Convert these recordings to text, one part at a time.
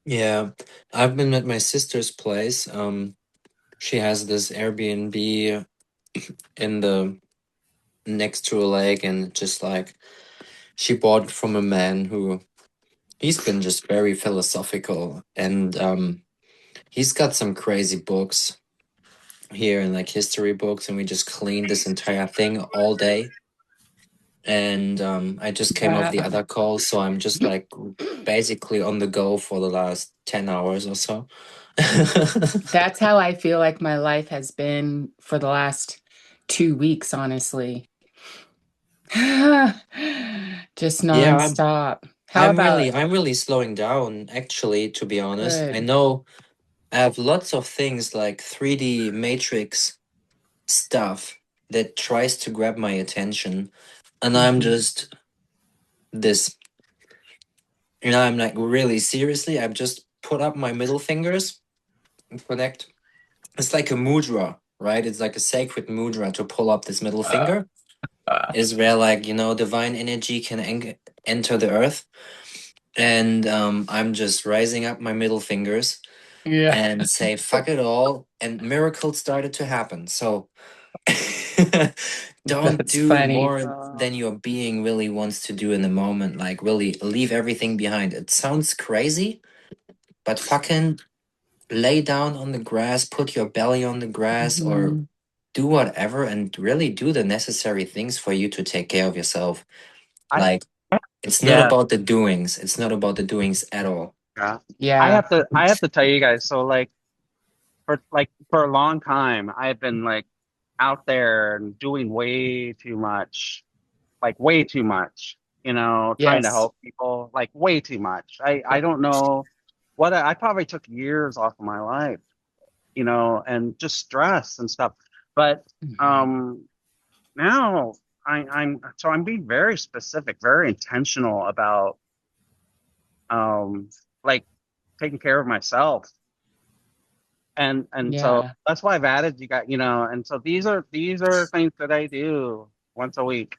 Yeah, I've been at my sister's place. She has this Airbnb in the next to a lake, and just like she bought it from a man who he's been just very philosophical, and he's got some crazy books here and like history books, and we just cleaned this entire thing all day. And I just came off the Wow. other call, so I'm just like basically on the go for the last 10 hours or so. That's how I feel like my life has been for the last 2 weeks, honestly. Just Yeah, I'm nonstop. How I'm about really I'm really slowing down actually, to be honest. I good? know I have lots of things like 3D matrix stuff that tries to grab my attention, and I'm Mhm. just this, I'm like really seriously, I've just put up my middle fingers and connect. It's like a mudra, right? It's like a sacred mudra to pull up this middle Uh, finger. uh, Is where like, divine energy can enter the earth. And I'm just raising up my middle fingers yeah, and say fuck it all, and miracles started to happen. So don't that's do funny. more than your being really wants to do in the moment. Like really leave everything behind. It sounds crazy, but fucking lay down on the grass, put your belly on the grass, or Mhm. do whatever, and really do the necessary things for you to take care of yourself. I Like, it's not yeah, about the doings. It's not about the doings at all. yeah. Yeah. I have to tell you guys, so for a long time I've been like out there and doing way too much, like way too much, trying to Yes. help people, like way too much. I don't know what I probably took years off of my life, and just stress and stuff. But Mhm. um now I'm being very specific, very intentional about like taking care of myself. And so Yeah. that's why I've added you got, and so these are things that I do once a week,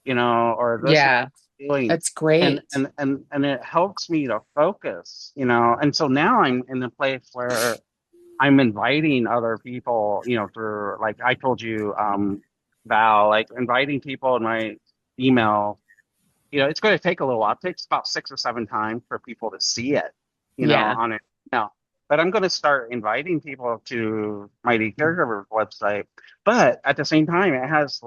or this is Yeah. what I'm doing. That's And great. and and and it helps me to focus, and so now I'm in a place where I'm inviting other people, through, like I told you, Val, like inviting people in my email. It's going to take a little while. It takes about 6 or 7 times for people to see it, Yeah. on it. Now, but I'm going to start inviting people to Mighty Caregiver website. But at the same time, it has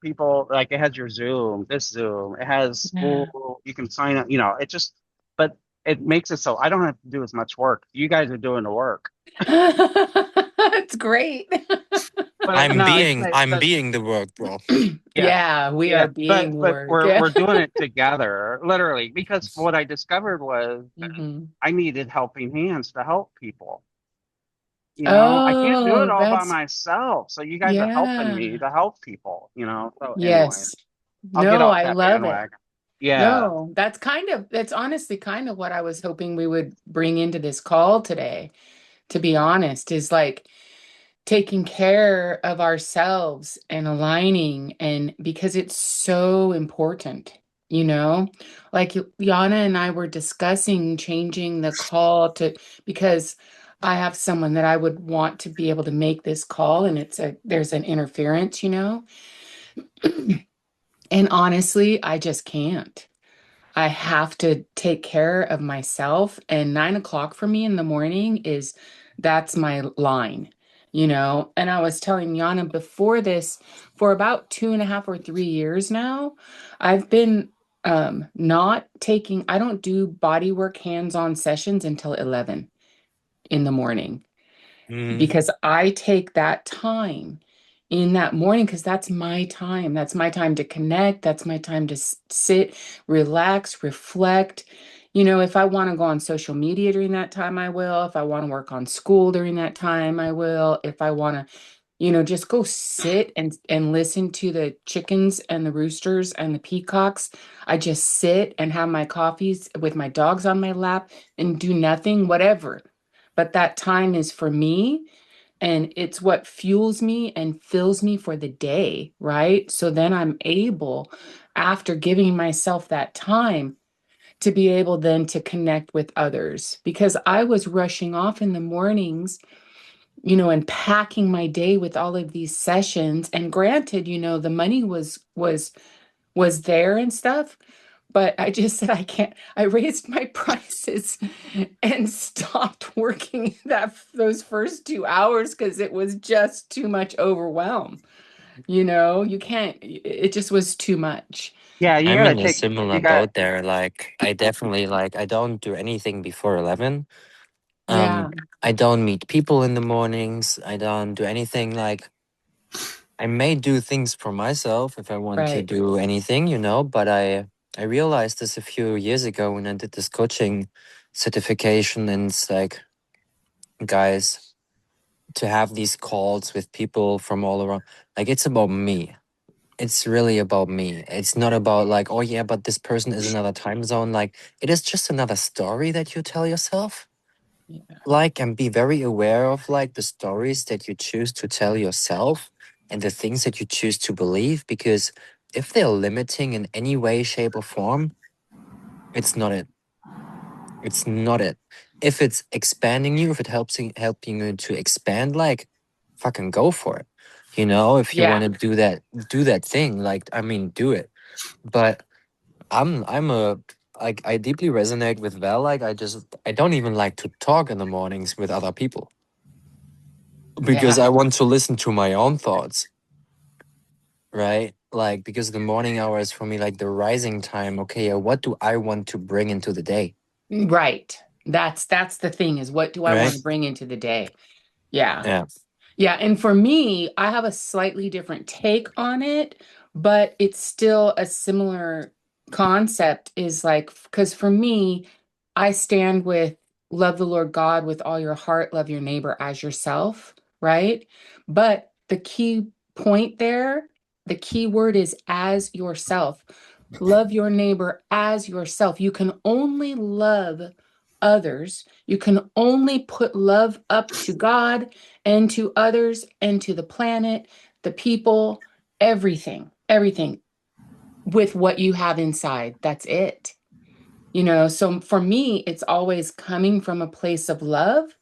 people, like it has your Zoom, this Zoom, it has Yeah. school, you can sign up, it just, but it makes it so I don't have to do as much work. You guys are doing the work. It's great. But I'm no, it's being like, I'm being the work, bro. yeah. Yeah, we Yeah, are but being but work. we're Yeah. we're doing it together, literally, because what I discovered was Mhm. I needed helping hands to help people. I can't do it Oh, all by that's myself. So you guys are helping me yeah. to help people, So anyway, Yes. I'll get No, off I that love it. bandwagon. Yeah. No, that's honestly kind of what I was hoping we would bring into this call today, to be honest, is like taking care of ourselves and aligning, and because it's so important, you know? Like Yana and I were discussing changing the call to, because I have someone that I would want to be able to make this call, and there's an interference, you know? And honestly, I just can't. I have to take care of myself. And 9 o'clock for me in the morning that's my line, you know? And I was telling Yana before this, for about 2.5 or 3 years now, I've been not taking, I don't do body work hands-on sessions until 11 in the morning, Mm. because I take that time in that morning, because that's my time. That's my time to connect. That's my time to sit, relax, reflect. If I want to go on social media during that time, I will. If I want to work on school during that time, I will. If I want to, just go sit and listen to the chickens and the roosters and the peacocks. I just sit and have my coffees with my dogs on my lap and do nothing, whatever. But that time is for me, and it's what fuels me and fills me for the day, right? So then I'm able, after giving myself that time, to be able then to connect with others, because I was rushing off in the mornings, and packing my day with all of these sessions. And granted, the money was there and stuff, but I just said I can't. I raised my prices and stopped working those first 2 hours because it was just too much overwhelm. You can't, it just was too much. Yeah, you I'm gotta in a take, similar you got, boat there. Like I definitely like I don't do anything before 11. Yeah, I don't meet people in the mornings. I don't do anything like I may do things for myself if I want to right. do anything, but I realized this a few years ago when I did this coaching certification, and it's like, guys, to have these calls with people from all around, like it's about me. It's really about me. It's not about like, oh yeah, but this person is another time zone. Like it is just another story that you tell yourself. Yeah. Like, and be very aware of like the stories that you choose to tell yourself and the things that you choose to believe, because if they're limiting in any way, shape, or form, it's not it. It's not it. If it's expanding you, if it helping you to expand, like fucking go for it. If you want Yeah. to do that thing, like I mean, do it. But I'm a like I deeply resonate with Val. Like I don't even like to talk in the mornings with other people because Yeah. I want to listen to my own thoughts, right? Like because the morning hour is for me like the rising time. Okay, what do I want to bring into the day, Right. That's the thing, is what do I want right? to bring into the day? Yeah. Yeah. Yeah, and for me, I have a slightly different take on it, but it's still a similar concept, is like, because for me, I stand with love the Lord God with all your heart, love your neighbor as yourself, right? But the key point there, the key word is as yourself. Love your neighbor as yourself. You can only love others. You can only put love up to God and to others and to the planet, the people, everything with what you have inside. That's it. So for me, it's always coming from a place of love,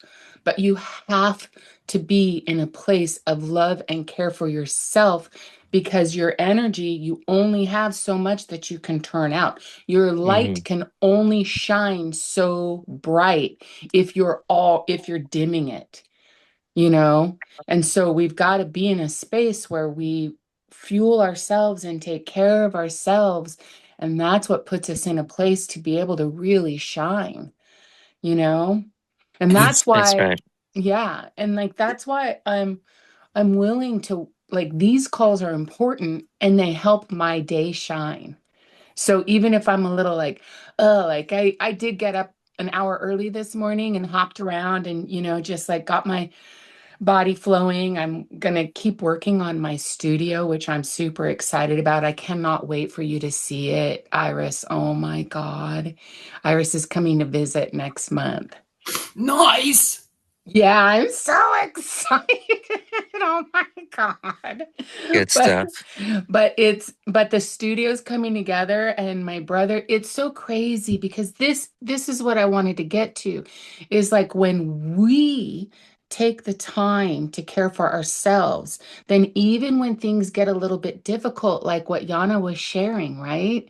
but you have to be in a place of love and care for yourself, because your energy, you only have so much that you can turn out. Your light Hmm. can only shine so bright if you're dimming it, you know? And so we've got to be in a space where we fuel ourselves and take care of ourselves. And that's what puts us in a place to be able to really shine, you know? And that's That's why, right. yeah. And like, that's why I'm willing to, like, these calls are important and they help my day shine. So even if I'm a little like, oh, like I did get up an hour early this morning and hopped around and, just like got my body flowing. I'm going to keep working on my studio, which I'm super excited about. I cannot wait for you to see it, Iris. Oh my God. Iris is coming to visit next month. Nice. Yeah, I'm so excited. Oh my God. Good But stuff. but the studio's coming together, and my brother, it's so crazy because this is what I wanted to get to, is like when we take the time to care for ourselves, then even when things get a little bit difficult, like what Yana was sharing, right?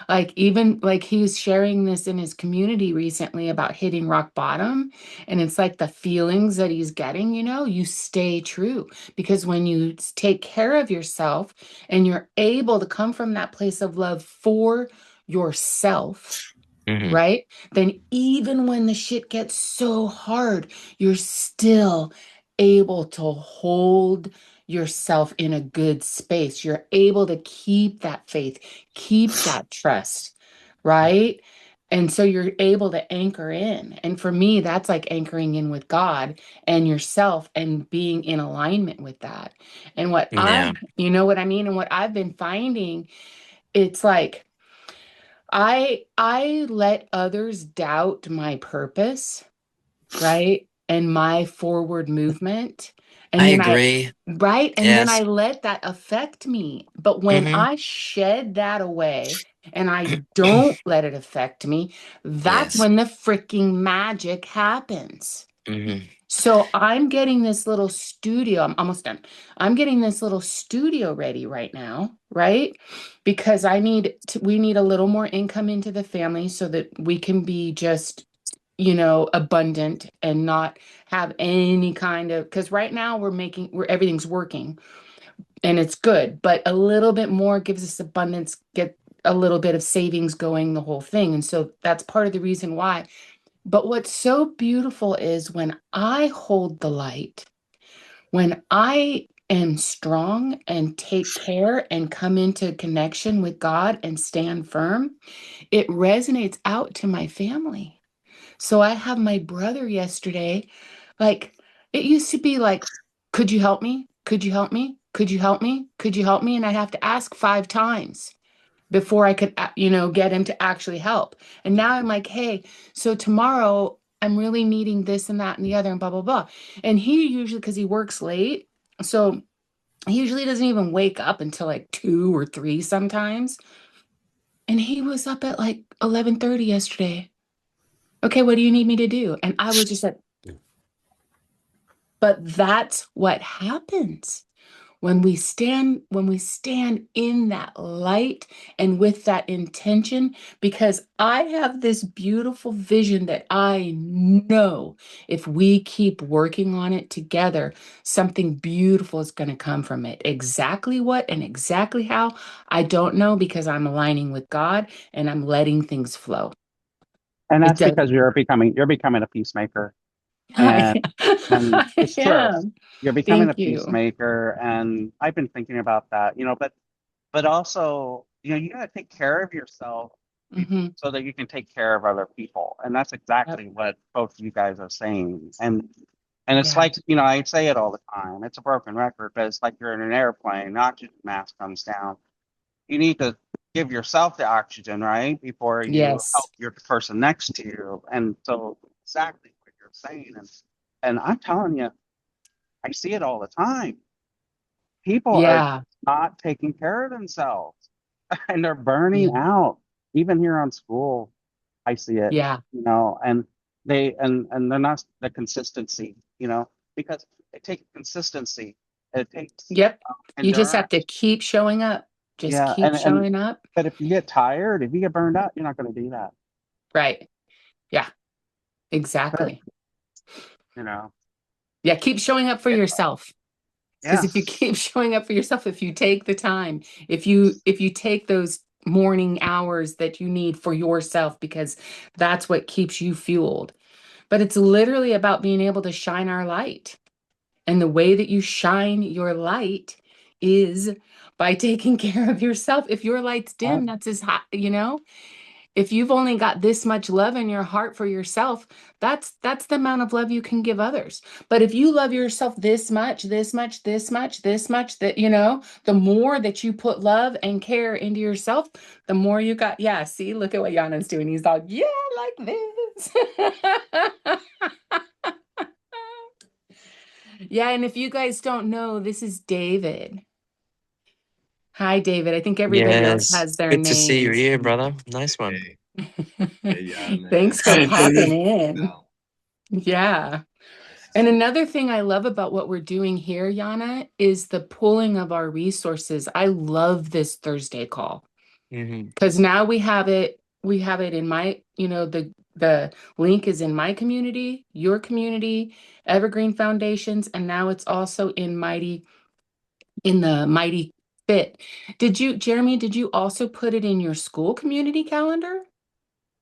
Like even like he was sharing this in his community recently about hitting rock bottom. And it's like the feelings that he's getting, you stay true, because when you take care of yourself and you're able to come from that place of love for yourself, Hmm. right? Then even when the shit gets so hard, you're still able to hold yourself in a good space. You're able to keep that faith, keep that trust, right? And so you're able to anchor in. And for me, that's like anchoring in with God and yourself and being in alignment with that. And Yeah. you know what I mean? And what I've been finding, it's like, I let others doubt my purpose, right? And my forward movement. I And then agree. right? And then Yes. I let that affect me. But when Hmm. I shed that away and I don't let it affect me, that's Yes. when the freaking magic happens. Hmm. So I'm getting this little studio. I'm almost done. I'm getting this little studio ready right now, right? Because we need a little more income into the family so that we can be just, abundant and not have any kind of, because right now everything's working and it's good, but a little bit more gives us abundance, get a little bit of savings going, the whole thing. And so that's part of the reason why. But what's so beautiful is when I hold the light, when I am strong and take care and come into connection with God and stand firm, it resonates out to my family. So I have my brother yesterday, like it used to be like, could you help me? Could you help me? Could you help me? Could you help me? And I'd have to ask 5 times before I could, get him to actually help. And now I'm like, hey, so tomorrow I'm really needing this and that and the other and blah, blah, blah. And he usually, because he works late, so he usually doesn't even wake up until like 2 or 3 sometimes. And he was up at like 11:30 yesterday. Okay, what do you need me to do? And I was just like, but that's what happens when we stand in that light and with that intention, because I have this beautiful vision that I know if we keep working on it together, something beautiful is going to come from it. Exactly what and exactly how, I don't know, because I'm aligning with God and I'm letting things flow. And It that's does. because you're becoming a peacemaker. I, And I it's true. am. You're becoming a Thank you. peacemaker, and I've been thinking about that, but also, you got to take care of yourself Hmm. so that you can take care of other people. And that's Yep. exactly what both of you guys are saying. And it's Yeah. like, I say it all the time. It's a broken record, but it's like you're in an airplane, oxygen mask comes down. You need to give yourself the oxygen, right? Before you Yes. help your person next to you. And so exactly what you're saying. And I'm telling you, I see it all the time. People are Yeah. not taking care of themselves and they're burning Yeah. out. Even here on school, I see it, Yeah. and and they're not the consistency, because it takes consistency. It takes Yep. You just have to endurance. keep showing up. Just Yeah. keep And showing up. but if you get tired, if you get burned out, you're not going to do that. Right. Yeah, But, exactly. you know, Yeah, keep showing up for it, yourself. Because yeah. if you keep showing up for yourself, if you take the time, if you take those morning hours that you need for yourself, because that's what keeps you fueled. But it's literally about being able to shine our light. And the way that you shine your light is by taking care of yourself. If your light's dim, that's as hot. If you've only got this much love in your heart for yourself, that's the amount of love you can give others. But if you love yourself this much, this much, this much, this much, the more that you put love and care into yourself, the more you got. Yeah, see, look at what Yana's doing. He's all, yeah, like this. Yeah, and if you guys don't know, this is David. Hi, David. I think everybody else Yes. has their Good to see you names. here, brother. Nice one. Hey, hey, Yana, Thanks for Hey, popping David. in. Val. Yeah. Nice to And see you. another thing I love about what we're doing here, Yana, is the pooling of our resources. I love this Thursday call Hmm. because now we have it in my, the link is in my community, your community, Evergreen Foundations, and now it's also in the Mighty Fit. Jeremy, did you also put it in your school community calendar,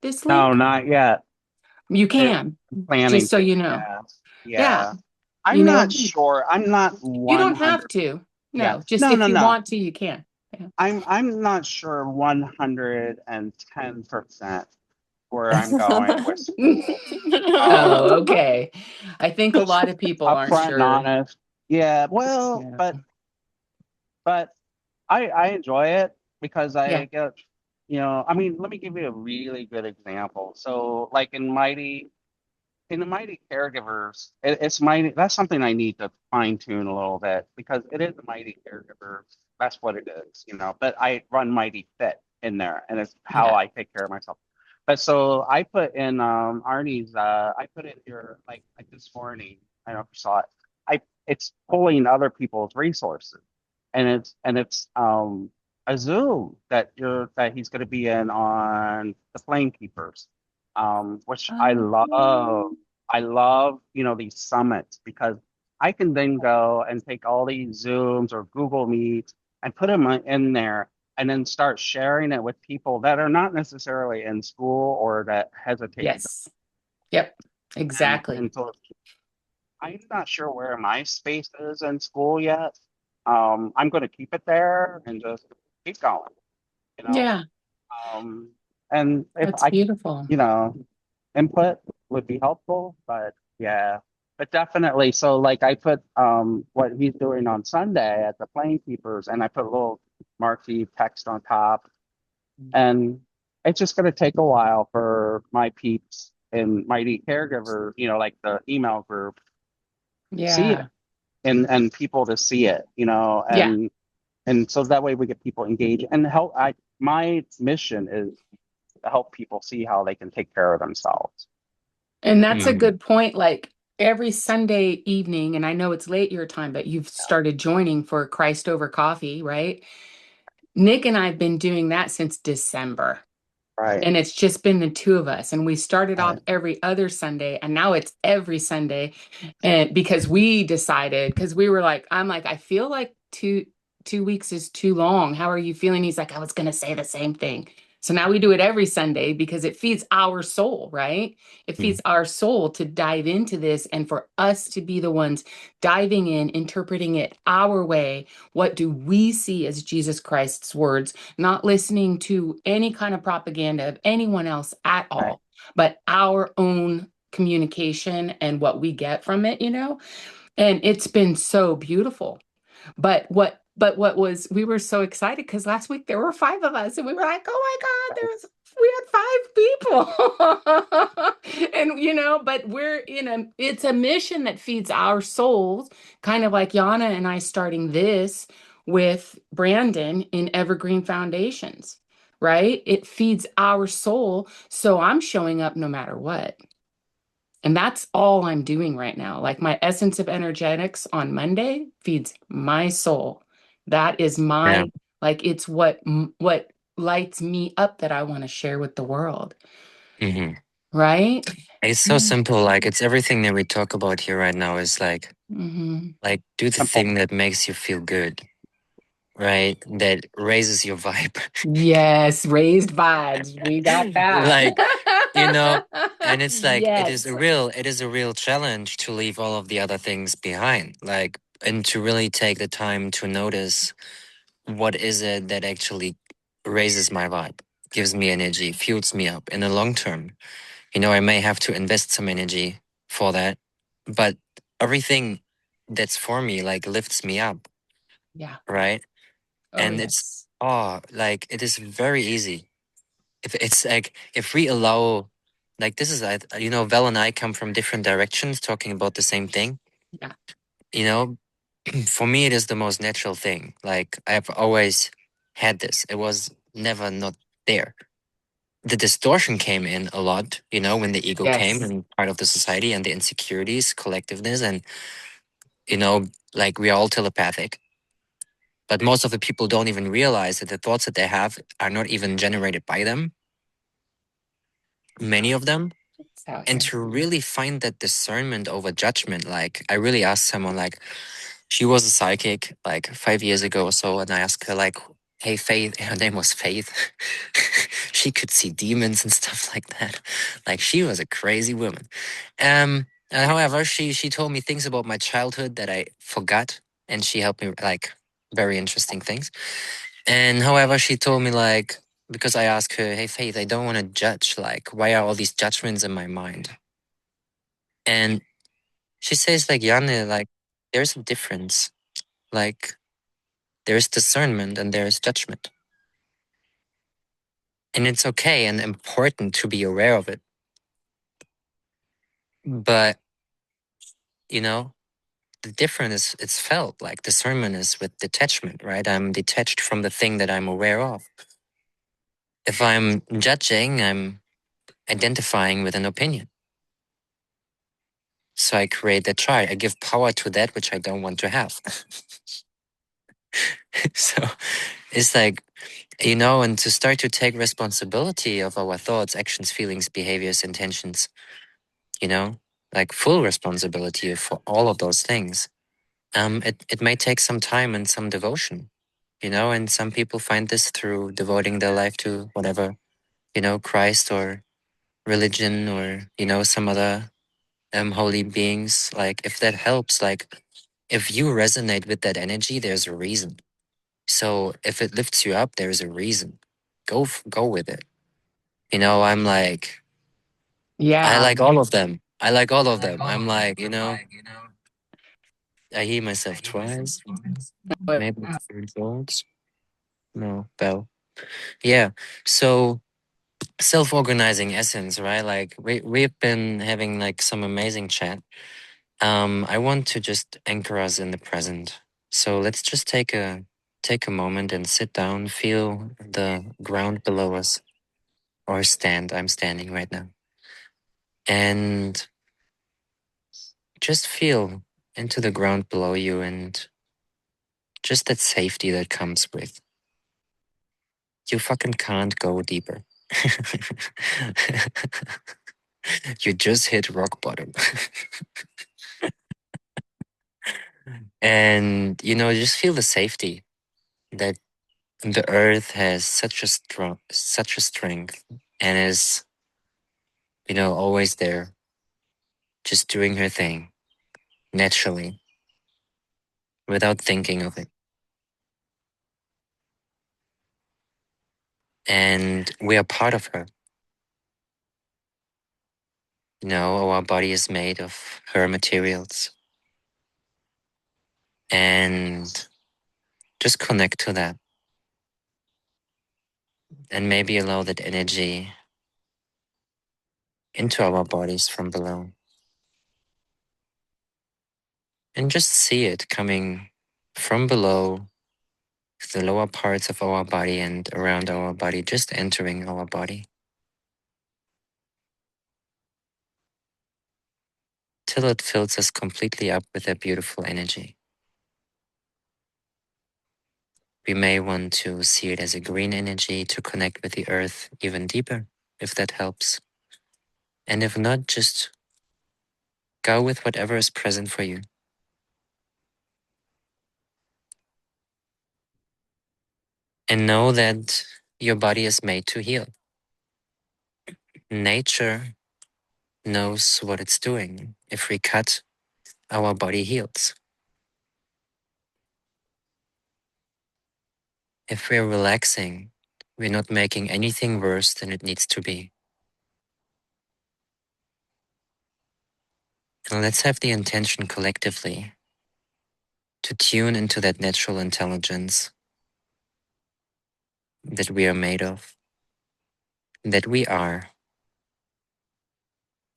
this No, link? not yet. You I'm can, planning just so to. you know. Yeah. Yeah, Yeah. I'm you not know, sure. I'm not you don't have 100. to. Yeah. No, just No, if no, you no. want to, you can. Yeah. I'm not sure 110% where I'm going with school. Oh, Um, okay. I think a lot of people aren't Upfront and sure. honest. Yeah, well, Yeah. but I enjoy it because Yeah. I get, I mean, let me give you a really good example. So, like in the Mighty Caregivers, it's Mighty. That's something I need to fine tune a little bit because it is the Mighty Caregivers. That's what it is. But I run Mighty Fit. in there, and it's how Yeah. I take care of myself. But so I put in Arnie's I put in your like this morning. I don't know if you saw it. I It's pulling other people's resources, and it's a Zoom that he's going to be in on the Flame Keepers, which I love. Oh, I love, these summits because I can then go and take all these Zooms or Google Meets and put them in there and then start sharing it with people that are not necessarily in school or that hesitate to go. yes. Yep. Exactly. And so I'm not sure where my space is in school yet. I'm going to keep it there and just keep going, you know. Yeah, Um, and if that's I, beautiful. input would be helpful, but yeah, but definitely. So like I put what he's doing on Sunday at the Plane Keepers, and I put a little marquee text on top, and it's just going to take a while for my peeps and mighty caregiver, like the email group, see it Yeah. and people to see it, Yeah. and so that way we get people engaged and help. My mission is to help people see how they can take care of themselves. And that's a Mhm. good point. Like every Sunday evening, and I know it's late your time, but you've started joining for Christ over coffee, right? Nick and I have been doing that since December. Right. And it's just been the two of us. And we started off Right. every other Sunday, and now it's every Sunday. And because we decided, because we were like, I'm like, I feel like two weeks is too long. How are you feeling? He's like, I was gonna say the same thing. So now we do it every Sunday because it feeds our soul, right? It Mhm. feeds our soul to dive into this and for us to be the ones diving in, interpreting it our way. What do we see as Jesus Christ's words? Not listening to any kind of propaganda of anyone else at Right. all, but our own communication and what we get from it, you know? And it's been so beautiful. But what was we were so excited because last week there were five of us and we were like, oh my God, we had five people. And but we're it's a mission that feeds our souls, kind of like Yana and I starting this with Brandon in Evergreen Foundations, right? It feeds our soul. So I'm showing up no matter what. And that's all I'm doing right now. Like my essence of energetics on Monday feeds my soul. That is Yeah. my like it's what lights me up that I want to share with the world, Hmm. right? It's so Yeah. simple. Like it's everything that we talk about here right now is Hmm. like do the Simple. thing that makes you feel good, right? That raises your vibe. Yes, raised vibes. We got that. Like, you know, and it's like Yes. it is a real challenge to leave all of the other things behind. Like and to really take the time to notice what is it that actually raises my vibe, gives me energy, fuels me up in the long term. I may have to invest some energy for that, but everything that's for me like lifts me up, Yeah. right? Oh, And it's yes. like it is very easy. If it's like if we allow like this is Val and I come from different directions talking about the same thing. Yeah. You know, for me it is the most natural thing. Like I've always had this. It was never not there. The distortion came in a lot, when the ego came Yes. and part of the society and the insecurities, collectiveness, and you know, like we are all telepathic. But most of the people don't even realize that the thoughts that they have are not even generated by them, many of them. It's out And here. to really find that discernment over judgment, like I really asked someone, like she was a psychic like 5 years ago or so, and I asked her like, "Hey, Faith," her name was Faith. She could see demons and stuff like that. Like she was a crazy woman. However, she told me things about my childhood that I forgot, and she helped me like very interesting things. And however, she told me like because I asked her, "Hey, Faith, I don't want to judge. Like, why are all these judgments in my mind?" And she says like, "Janne, like, there's a difference. Like, there's discernment and there's judgment, and it's okay and important to be aware of it. But you know." The difference is it's felt like discernment is with detachment, right? I'm detached from the thing that I'm aware of. If I'm judging, I'm identifying with an opinion. So I create that chart. I give power to that which I don't want to have. So it's like, and to start to take responsibility of our thoughts, actions, feelings, behaviors, intentions, like full responsibility for all of those things. It may take some time and some devotion, and some people find this through devoting their life to whatever, Christ or religion or, some other holy beings. Like if that helps, like if you resonate with that energy, there's a reason. So if it lifts you up, there's a reason. Go with it. I'm like, I Yeah. like all of them. I like all of them. I'm like, I hear myself twice. Maybe it's three volts. No, bell. Yeah. So self-organizing essence, right? Like we've been having like some amazing chat. I want to just anchor us in the present. So let's just take a moment and sit down, feel the ground below us, or stand. I'm standing right now. And just feel into the ground below you and just that safety that comes with. You fucking can't go deeper. You just hit rock bottom. And just feel the safety that the earth has such a strength and is, always there, just doing her thing naturally without thinking of it. And we are part of her. Our body is made of her materials. And just connect to that and maybe allow that energy into our bodies from below. And just see it coming from below the lower parts of our body and around our body, just entering our body till it fills us completely up with that beautiful energy. We may want to see it as a green energy to connect with the earth even deeper, if that helps. And if not, just go with whatever is present for you. And know that your body is made to heal. Nature knows what it's doing. If we cut, our body heals. If we're relaxing, we're not making anything worse than it needs to be. And let's have the intention collectively to tune into that natural intelligence that we are made of, that we are,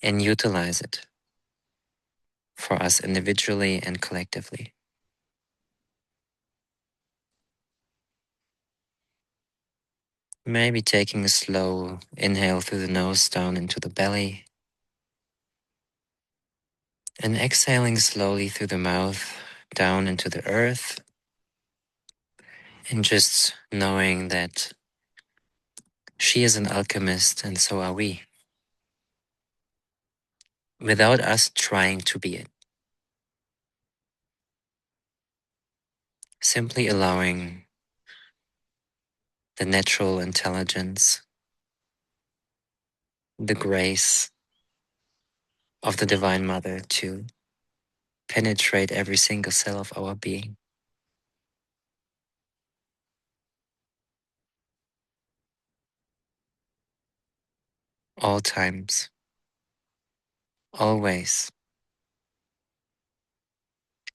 and utilize it for us individually and collectively. Maybe taking a slow inhale through the nose down into the belly and exhaling slowly through the mouth down into the earth, and just knowing that she is an alchemist and so are we, without us trying to be it. Simply allowing the natural intelligence, the grace of the Divine Mother to penetrate every single cell of our being. All times, always,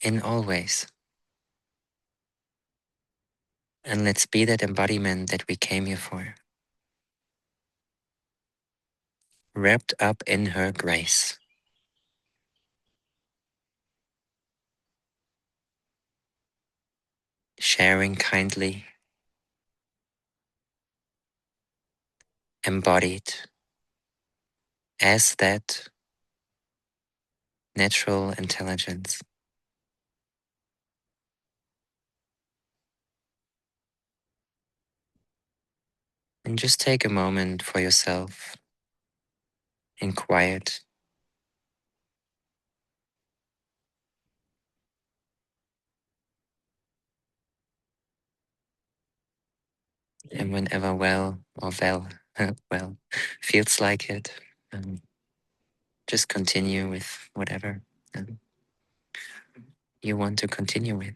in all ways. And let's be that embodiment that we came here for, wrapped up in her grace, sharing kindly, embodied as that natural intelligence. And just take a moment for yourself in quiet. And whenever well feels like it, just continue with whatever you want to continue with.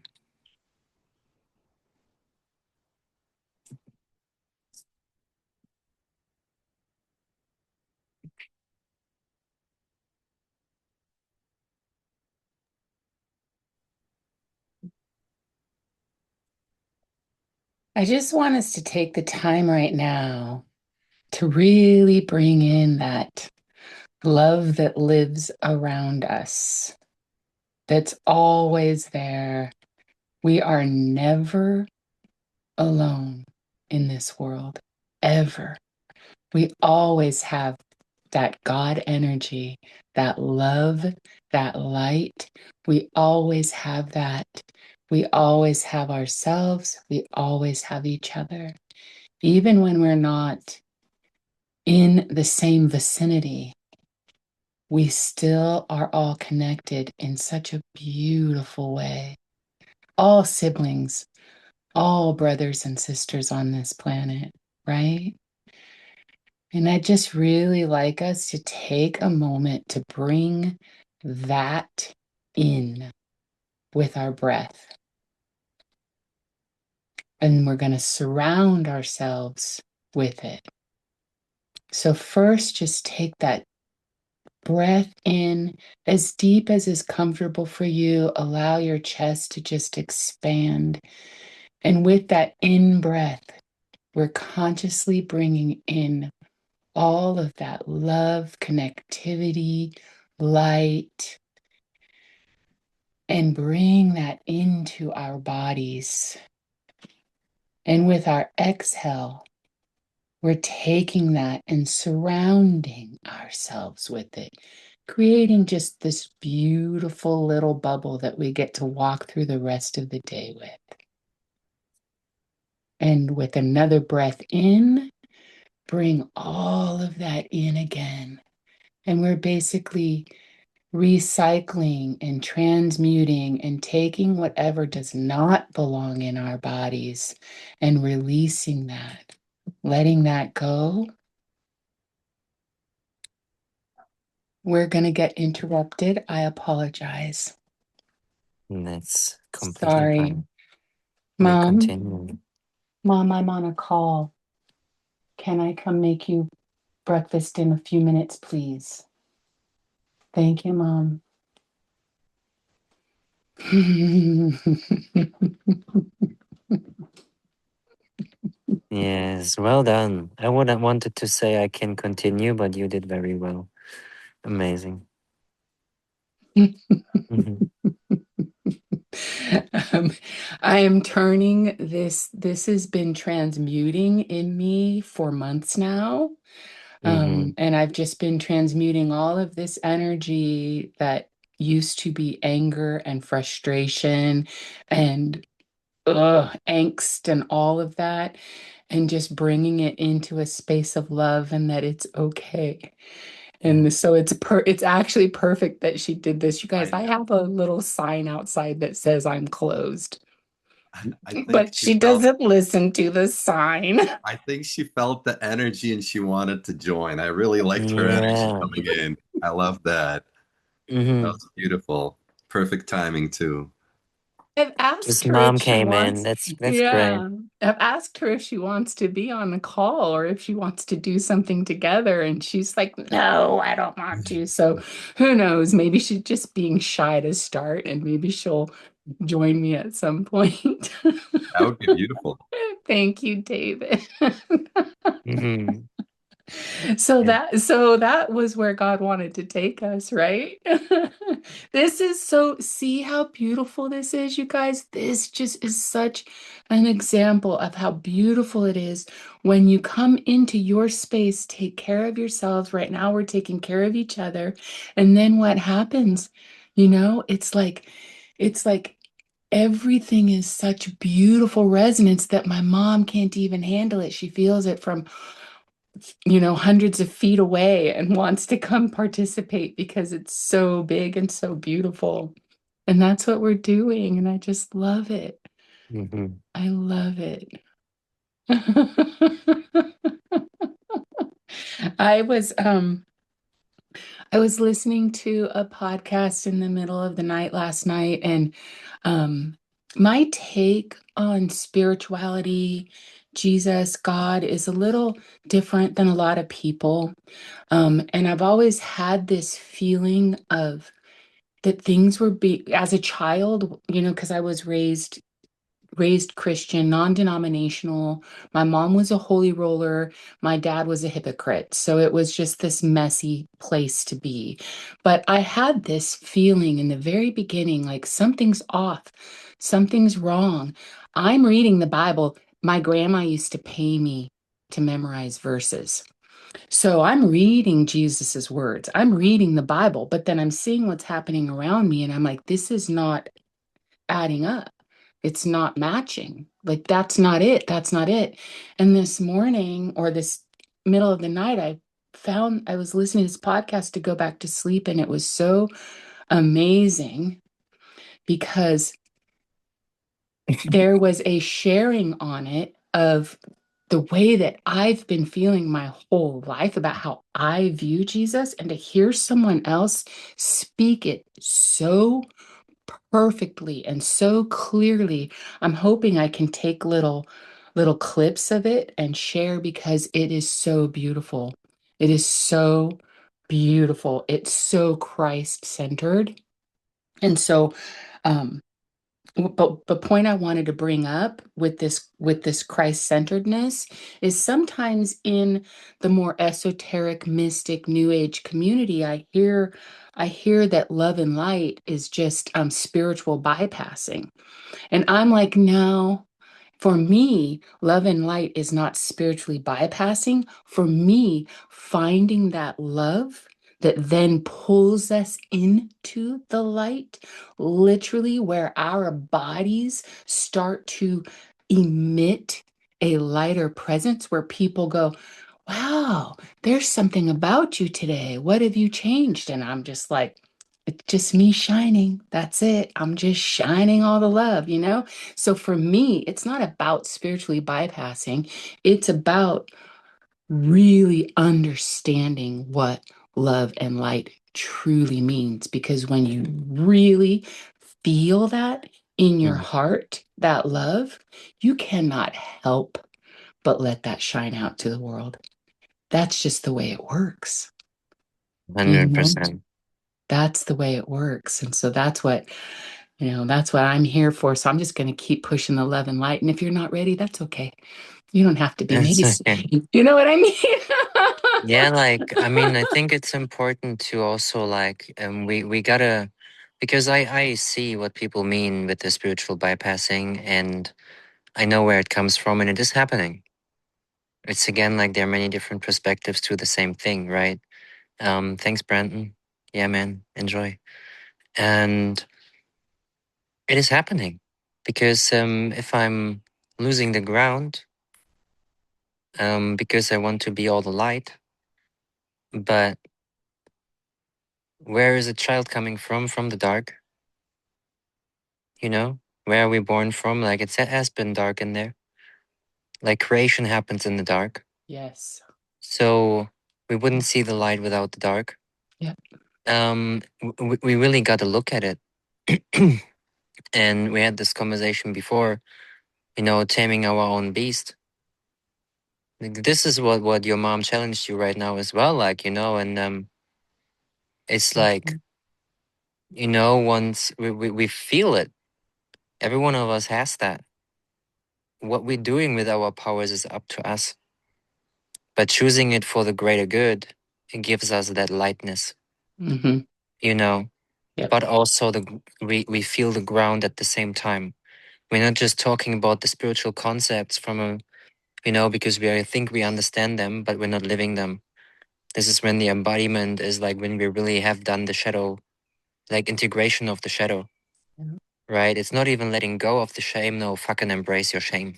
I just want us to take the time right now to really bring in that love that lives around us, that's always there. We are never alone in this world, ever. We always have that God energy, that love, that light. We always have that. We always have ourselves. We always have each other. Even when we're not in the same vicinity, we still are all connected in such a beautiful way. All siblings, all brothers and sisters on this planet, right? And I just really like us to take a moment to bring that in with our breath. And we're going to surround ourselves with it. So, first, just take that breath in as deep as is comfortable for you. Allow your chest to just expand. And with that in breath, we're consciously bringing in all of that love, connectivity, light, and bring that into our bodies. And with our exhale, we're taking that and surrounding ourselves with it, creating just this beautiful little bubble that we get to walk through the rest of the day with. And with another breath in, bring all of that in again. And we're basically recycling and transmuting and taking whatever does not belong in our bodies and releasing that, letting that go. We're going to get interrupted. I apologize. And that's completely Sorry. fine. We'll Mom, continue. I'm on a call. Can I come make you breakfast in a few minutes, please? Thank you, Mom. Yes, well done. I would have wanted to say I can continue, but you did very well. Amazing. Mhm. um, I am turning this. This has been transmuting in me for months now. Mhm. And I've just been transmuting all of this energy that used to be anger and frustration and angst and all of that, and just bringing it into a space of love and that it's okay. And so it's actually perfect that she did this. You guys, I know. have a little sign outside that says I'm closed, I think but she doesn't listen to the sign. I think she felt the energy and she wanted to join. I really liked her energy Yeah. coming in. I love that. That Mhm. was beautiful. Perfect timing too. I've asked His her if mom she came in. wants, That's great. yeah, I've asked her if she wants to be on the call or if she wants to do something together. And she's like, no, I don't want to. So who knows? Maybe she's just being shy to start and maybe she'll join me at some point. That would be beautiful. Thank you, David. Mhm. So that was where God wanted to take us, right? This is so, see how beautiful this is, you guys? This just is such an example of how beautiful it is when you come into your space, take care of yourselves. Right now, we're taking care of each other. And then what happens? It's like everything is such beautiful resonance that my mom can't even handle it. She feels it from hundreds of feet away and wants to come participate because it's so big and so beautiful. And that's what we're doing. And I just love it. Mm-hmm. I love it. I was I was listening to a podcast in the middle of the night last night, and my take on spirituality, Jesus, God, is a little different than a lot of people. And I've always had this feeling of that things were as a child, because I was raised Christian, non-denominational. My mom was a holy roller. My dad was a hypocrite. So it was just this messy place to be. But I had this feeling in the very beginning, like something's off, something's wrong. I'm reading the Bible. My grandma used to pay me to memorize verses. So I'm reading Jesus's words. I'm reading the Bible, but then I'm seeing what's happening around me and I'm like, this is not adding up. It's not matching. Like that's not it. That's not it. And this morning or this middle of the night, I was listening to this podcast to go back to sleep, and it was so amazing because there was a sharing on it of the way that I've been feeling my whole life about how I view Jesus, and to hear someone else speak it so perfectly and so clearly. I'm hoping I can take little clips of it and share because it is so beautiful. It is so beautiful. It's so Christ-centered. And so um but the point I wanted to bring up with this Christ-centeredness is sometimes in the more esoteric, mystic, new age community, I hear that love and light is just spiritual bypassing. And I'm like, no, for me, love and light is not spiritually bypassing. For me, finding that love that then pulls us into the light, literally, where our bodies start to emit a lighter presence, where people go, wow, there's something about you today. What have you changed? And I'm just like, it's just me shining. That's it. I'm just shining all the love. So for me, it's not about spiritually bypassing. It's about really understanding what love and light truly means. Because when you really feel that in your heart, that love, you cannot help but let that shine out to the world. That's just the way it works. You know, 100%. that's the way it works. And so that's what I'm here for. So I'm just going to keep pushing the love and light. And if you're not ready, that's okay. You don't have to be. It's Maybe, okay. you know what I mean? Yeah, I mean, I think it's important to also we gotta, because I see what people mean with the spiritual bypassing, and I know where it comes from, and it is happening. It's again like there are many different perspectives to the same thing, right? Thanks, Brandon. Yeah, man, enjoy. And it is happening because if I'm losing the ground, because I want to be all the light, but where is a child coming from? From the dark, you know? Where are we born from? Like it has been dark in there. Like creation happens in the dark. Yes. So we wouldn't see the light without the dark. Yeah. We really got to look at it. And we had this conversation before, taming our own beast. Like, this is what your mom challenged you right now as well, and it's like, once we feel it, every one of us has that. What we're doing with our powers is up to us. but choosing it for the greater good, it gives us that lightness, Mm-hmm. you know. Yep. But also we feel the ground at the same time. We're not just talking about the spiritual concepts from a, because I think we understand them, but we're not living them. This is when the embodiment is like when we really have done the shadow, like integration of the shadow, right? It's not even letting go of the shame. No, fucking embrace your shame.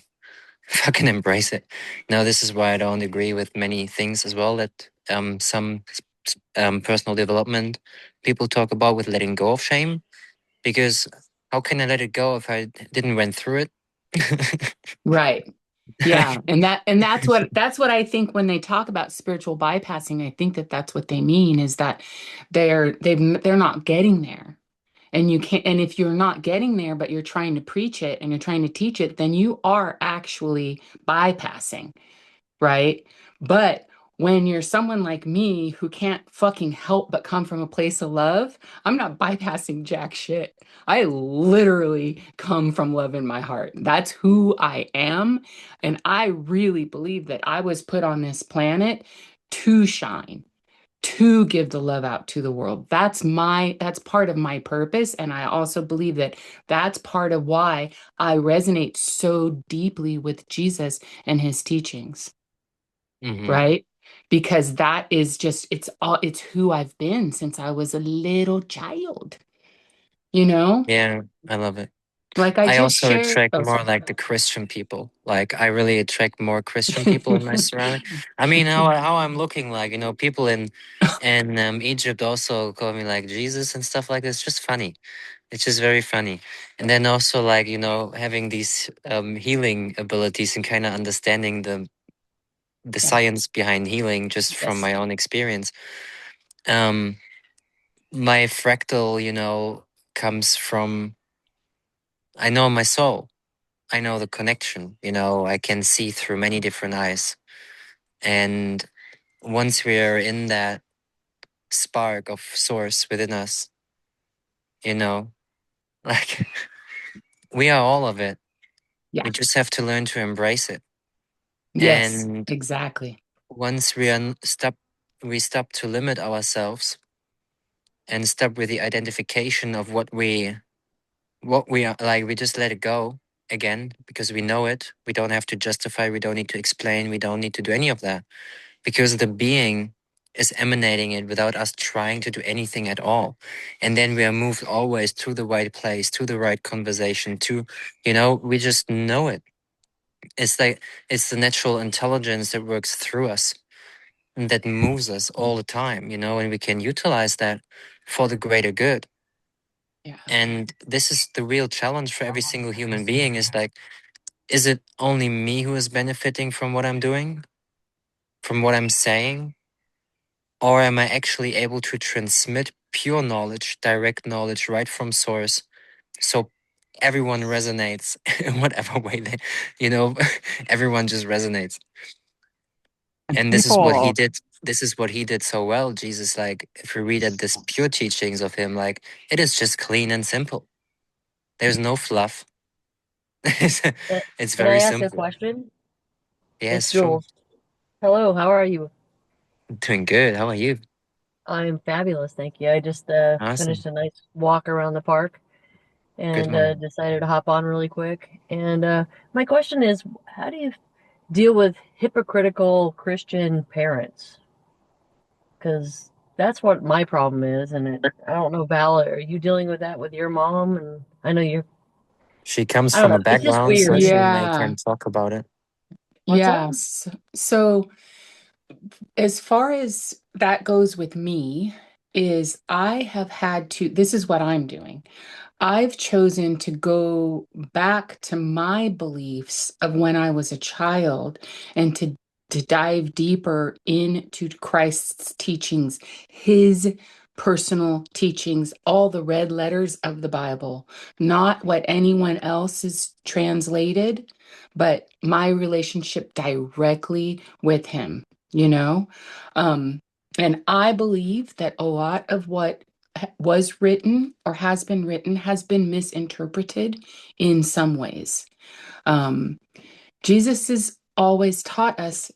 Fucking embrace it. Now, this is why I don't agree with many things as well that some personal development people talk about with letting go of shame, because how can I let it go if I didn't went through it? Right. Yeah. And that's what I think when they talk about spiritual bypassing. I think that that's what they mean, is that they're not getting there. And you can't, and if you're not getting there, but you're trying to preach it and you're trying to teach it, then you are actually bypassing, right? But when you're someone like me who can't fucking help but come from a place of love, I'm not bypassing jack shit. I literally come from love in my heart. That's who I am. And I really believe that I was put on this planet to shine, to give the love out to the world. That's part of my purpose. And I also believe that that's part of why I resonate so deeply with Jesus and his teachings. Mhm. Right? Because that is just, it's who I've been since I was a little child, Yeah, I love it. Like I I just also shared. attract Oh, more sorry. like the Christian people. Like I really attract more Christian people in my surrounding. I mean, how I'm looking like, people in Egypt also call me like Jesus and stuff like this. It's just funny. It's just very funny. And then also like, having these healing abilities and kind of understanding the Yeah. science behind healing just from Yes. my own experience. Um my fractal, comes from, I know my soul. I know the connection, I can see through many different eyes. And once we are in that spark of source within us, like we are all of it. Yeah. We just have to learn to embrace it. Yes, And exactly. once we stop to limit ourselves and stop with the identification of what we are like, we just let it go again because we know it. We don't have to justify, we don't need to explain, we don't need to do any of that, because the being is emanating it without us trying to do anything at all. And then we are moved always to the right place, to the right conversation, we just know it. It's like, it's the natural intelligence that works through us and that moves us all the time, and we can utilize that for the greater good. Yeah. And this is the real challenge for every single human being, is like, is it only me who is benefiting from what I'm doing, from what I'm saying? Or am I actually able to transmit pure knowledge, direct knowledge right from source, so everyone resonates in whatever way everyone just resonates. And And this is what he people, did. This is what he did so well, Jesus. Like, if we read at this pure teachings of him, like, it is just clean and simple. There's no fluff. it's it's Can I very ask a simple. question? It's Yes, sure. Jules. Hello, how are you? Doing good. How are you? I'm fabulous, thank you. I just Awesome. finished a nice walk around the park Good and one. decided to hop on really quick. And my question is, how do you deal with hypocritical Christian parents? Because that's what my problem is, and I don't know, Val, are you dealing with that with your mom? And I know you're, She comes I don't from know, a it's just background, so weird. she may Yeah. can talk about it. What's that? Yes. So as far as that goes with me, is I have had to, this is what I'm doing. I've chosen to go back to my beliefs of when I was a child and to dive deeper into Christ's teachings, his personal teachings, all the red letters of the Bible, not what anyone else has translated, but my relationship directly with him, you know? And I believe that a lot of what was written or has been misinterpreted in some ways. Jesus has always taught us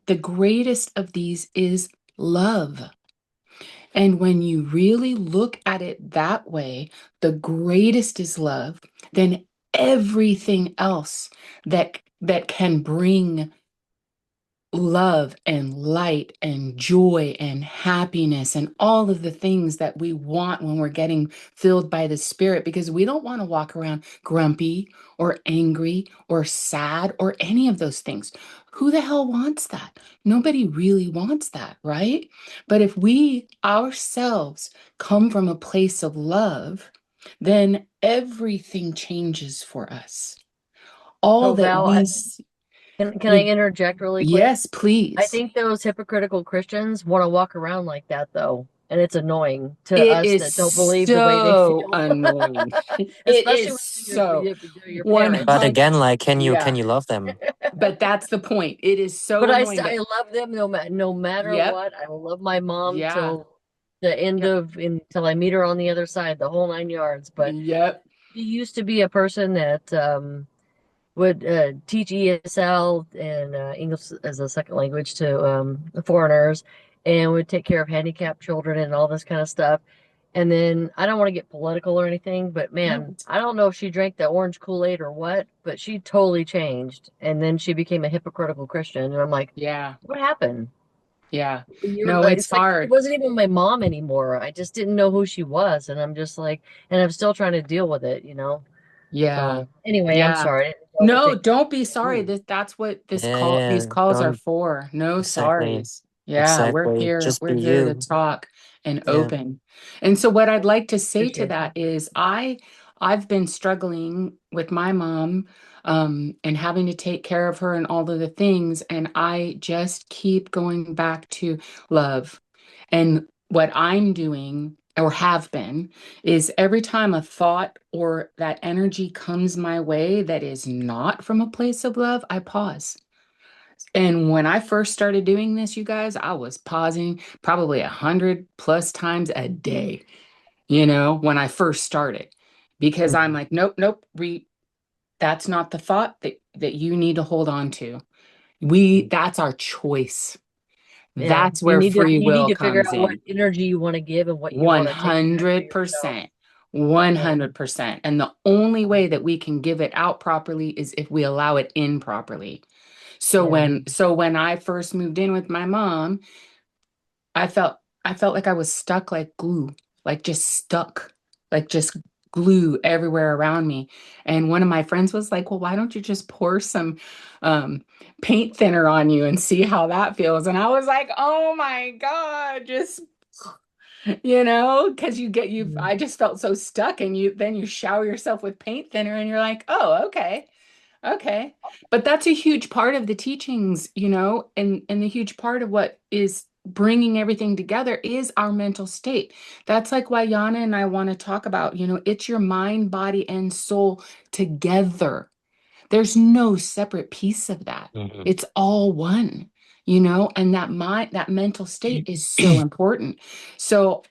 the greatest of these is love. And when you really look at it that way, the greatest is love, then everything else that can bring love and light and joy and happiness and all of the things that we want when we're getting filled by the Spirit, because we don't want to walk around grumpy or angry or sad or any of those things. Who the hell wants that? Nobody really wants that, right? But if we ourselves come from a place of love, then everything changes for us. All So that Val, we can I interject really quick? yes, I please. think those hypocritical Christians want to walk around like that though, and it's annoying to It us is that don't believe the way they so feel, annoying. It especially is when so they're your But parents. 100. again, like, can Yeah, you love them? but that's the point. It is so But annoying I that, love them no matter yep, what. I will love my mom yeah, till the end yep, of until I meet her on the other side, the whole 9 yards. But yep. she used to be a person that would teach ESL and English as a second language to foreigners, and would take care of handicapped children and all this kind of stuff. And then I don't want to get political or anything, but No, man, I don't know if she drank the orange Kool-Aid or what, but she totally changed. And then she became a hypocritical Christian. And I'm like, yeah, what happened? yeah. You're No, like, it's it's like she hard. wasn't even my mom anymore. I just didn't know who she was. And I'm just like, and I'm still trying to deal with it, you know? Yeah, So anyway, I'm yeah. sorry. I didn't No, overtake. don't be sorry. Hmm. That's what these Yeah, calls are don't for. No exactly, sorries. Yeah, we're exactly. here. Just be We're here to you. talk and Yeah. open. And so what I'd like to say to Appreciate you. that is I've been struggling with my mom and having to take care of her and all of the things, and I just keep going back to love. And what I'm doing or have been is every time a thought or that energy comes my way that is not from a place of love, I pause. And when I first started doing this, you guys, I was pausing probably 100+ times a day, when I first started, because I'm Mhm. like, nope, nope, that's not the thought that you need to hold on to. That's our choice. Yeah, That's where free you need will to figure comes out what in. energy you want to give and what you want to take back for yourself. 100%. Yeah, 100%. And the only way that we can give it out properly is if we allow it in properly. So yeah, when I first moved in with my mom, I felt like I was stuck like glue, like just stuck, like just glue everywhere around me. And one of my friends was like, "Well, why don't you just pour some um paint thinner on you and see how that feels?" And I was like, "Oh my God, just because mm, I just felt so stuck, and you shower yourself with paint thinner and you're like, oh, okay. Okay. But that's a huge part of the teachings, and the huge part of what is bringing everything together is our mental state. That's like why Yana and I want to talk about, it's your mind, body, and soul together. There's no separate piece of that. Mhm. It's all one, and that mental state is so important. So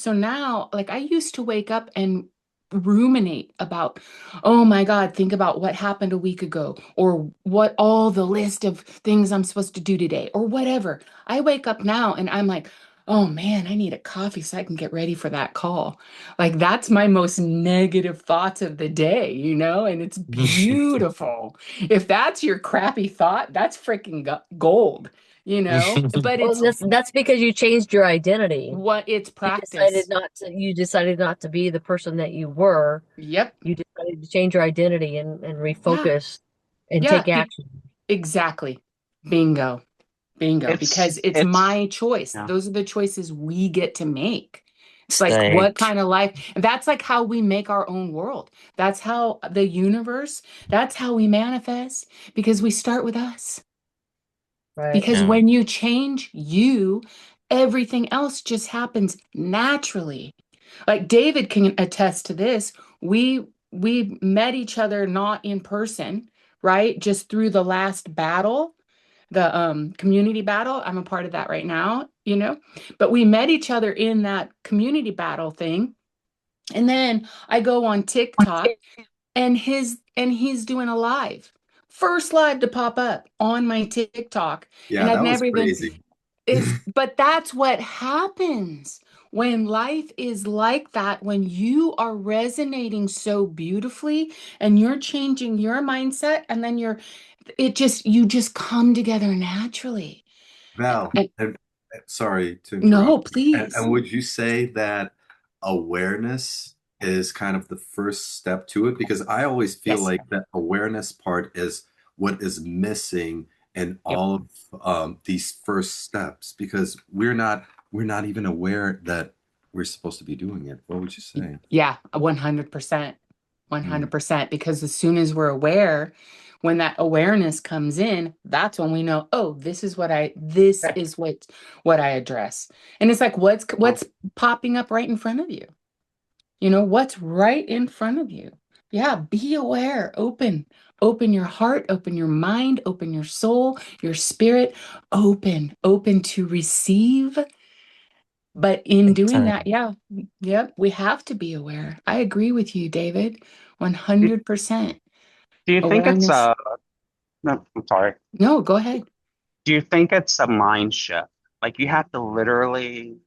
now, like, I used to wake up and ruminate about, oh my God, think about what happened a week ago, or what all the list of things I'm supposed to do today, or whatever. I wake up now and I'm like, oh man, I need a coffee so I can get ready for that call. Like, that's my most negative thoughts of the day, and it's beautiful. If that's your crappy thought, that's freaking gold, but well, that's because you changed your identity. it's You decided practice. not to. You decided not to be the person that you were. Yep. You decided to change your identity and Yeah. refocus and Yeah. take action. Exactly. Bingo. Bingo. Because it's It's my choice. yeah. Those are the choices we get to make. It's It's like, what like, kind of life? And that's like how we make our own world. That's how the universe, that's how we manifest, because we start with us. Right. Because yeah, when you change you, everything else just happens naturally. Like David can attest to this. We met each other not in person, right? Just through the last battle, the community battle. I'm a part of that right now. But we met each other in that community battle thing. And then I go on TikTok and he's doing a live first live to pop up on my TikTok. And Yeah, I've that was never even, crazy. but that's what happens when life is like that, when you are resonating so beautifully and you're changing your mindset, and then you just come together naturally. Val, And sorry to no, interrupt. please. And would you say that awareness is kind of the first step to it? Because I always feel Yes. like that awareness part is what is missing in Yep. all of these first steps, because we're not even aware that we're supposed to be doing it. What would you say? Yeah, 100%. Mm. 100%. Because as soon as we're aware, when that awareness comes in, that's when we know, oh, this is what I address. And it's like, what's popping up right in front of you? What's right in front of you? Yeah, be aware, open your heart, open your mind, open your soul, your spirit, open to receive. But in doing Time. that, yeah, yep, we have to be aware. I agree with you, David, Do, 100%. do you think it's Awareness. no, I'm sorry. No, go ahead. Do you think it's a mind shift? Like you have to literally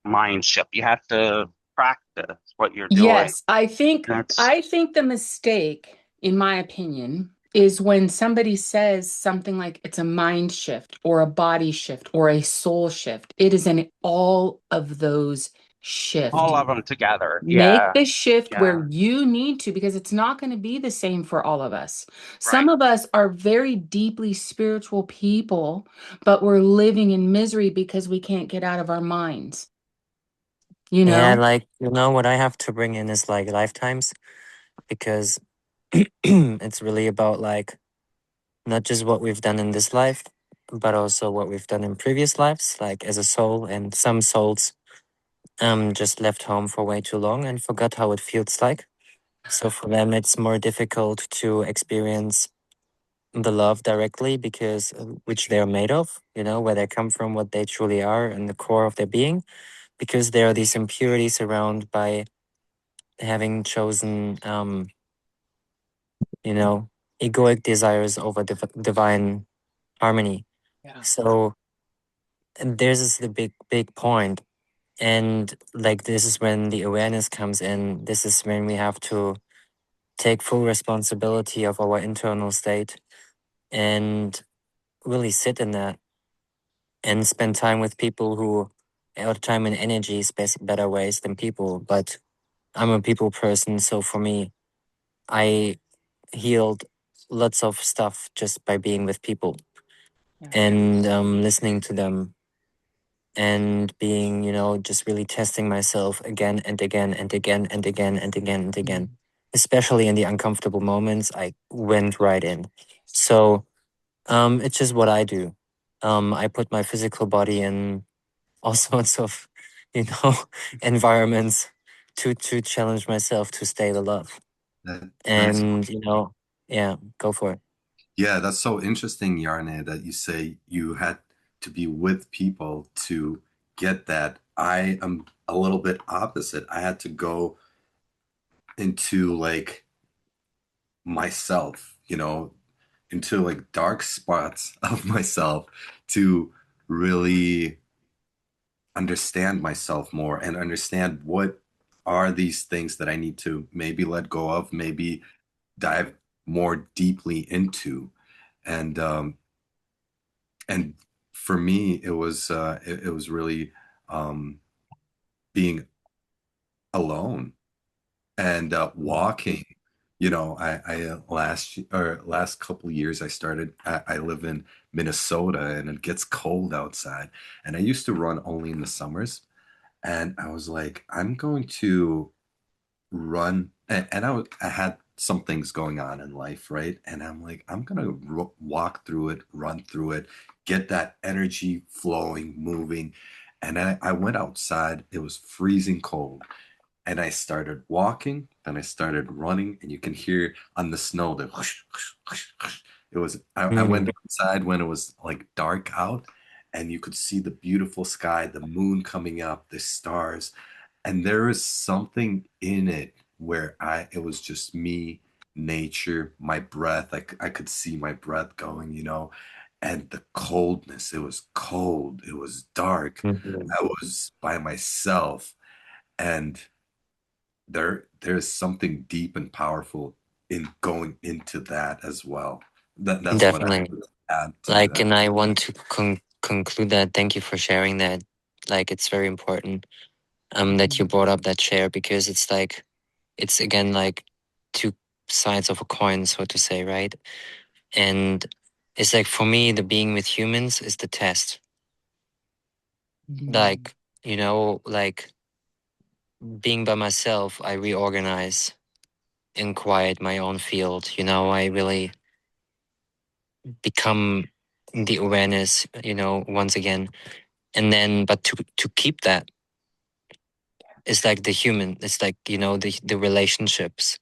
mind shift. You have to practice what you're doing. Yes, I think That's I think the mistake, in my opinion, is when somebody says something like it's a mind shift or a body shift or a soul shift. It is an all of those shift. all of them together. Make Yeah, the shift yeah, where you need to, because it's not going to be the same for all of us. Some right. of us are very deeply spiritual people, but we're living in misery because we can't get out of our minds, you Yeah, know? like, what I have to bring in is like lifetimes, because it's really about like not just what we've done in this life, but also what we've done in previous lives, like as a soul. And some souls just left home for way too long and forgot how it feels like. So for them, it's more difficult to experience the love directly, because which they're made of, where they come from, what they truly are, and the core of their being, because there are these impurities around by having chosen, you know, egoic desires over divine harmony. Yeah. So and this is the big point. And like, this is when the awareness comes in. This is when we have to take full responsibility of our internal state and really sit in that and spend time with people who, or time and energy, better ways than people. But I'm a people person, so for me, I healed lots of stuff just by being with people Yeah. and listening to them, and being, just really testing myself again and again and again and again and again and again. Especially in the uncomfortable moments, I went right in. So it's just what I do. I put my physical body in all sorts of, you know, environments to challenge myself to stay the love. That's And, yeah, go for it. Yeah, that's so interesting, Yarne, that you say you had to be with people to get that. I am a little bit opposite. I had to go into like myself, into like dark spots of myself to really understand myself more and understand what are these things that I need to maybe let go of, maybe dive more deeply into. And and for me it was really um being alone and walking. Last couple years I live in Minnesota, and it gets cold outside, and I used to run only in the summers, and I was like, I'm going to run. And I had some things going on in life, right? And I'm like, I'm gonna walk through it, run through it, get that energy flowing, moving. And I went outside. It was freezing cold, and I started walking, then I started running, and you can hear on the snow the whoosh, whoosh, whoosh, whoosh. I went Mm. outside when it was like dark out, and you could see the beautiful sky, the moon coming up, the stars, and there is something in it where I it was just me nature, my breath. I could see my breath going, you know, and the coldness. It was cold. It was dark. Mhm. I was by myself, and there's something deep and powerful in going into that as well. That's what I Definitely. would add to Like, that. and I want to conclude that. Thank you for sharing that. Like, it's very important that you brought up that share, because it's like, it's again like two sides of a coin, so to say, right? And it's like, for me, the being with humans is the test. Like, you know, like being by myself, I reorganize and quiet my own field. You know, I really become the awareness, you know, once again. And then, but to keep that, it's like the human, it's like, you know, the relationships,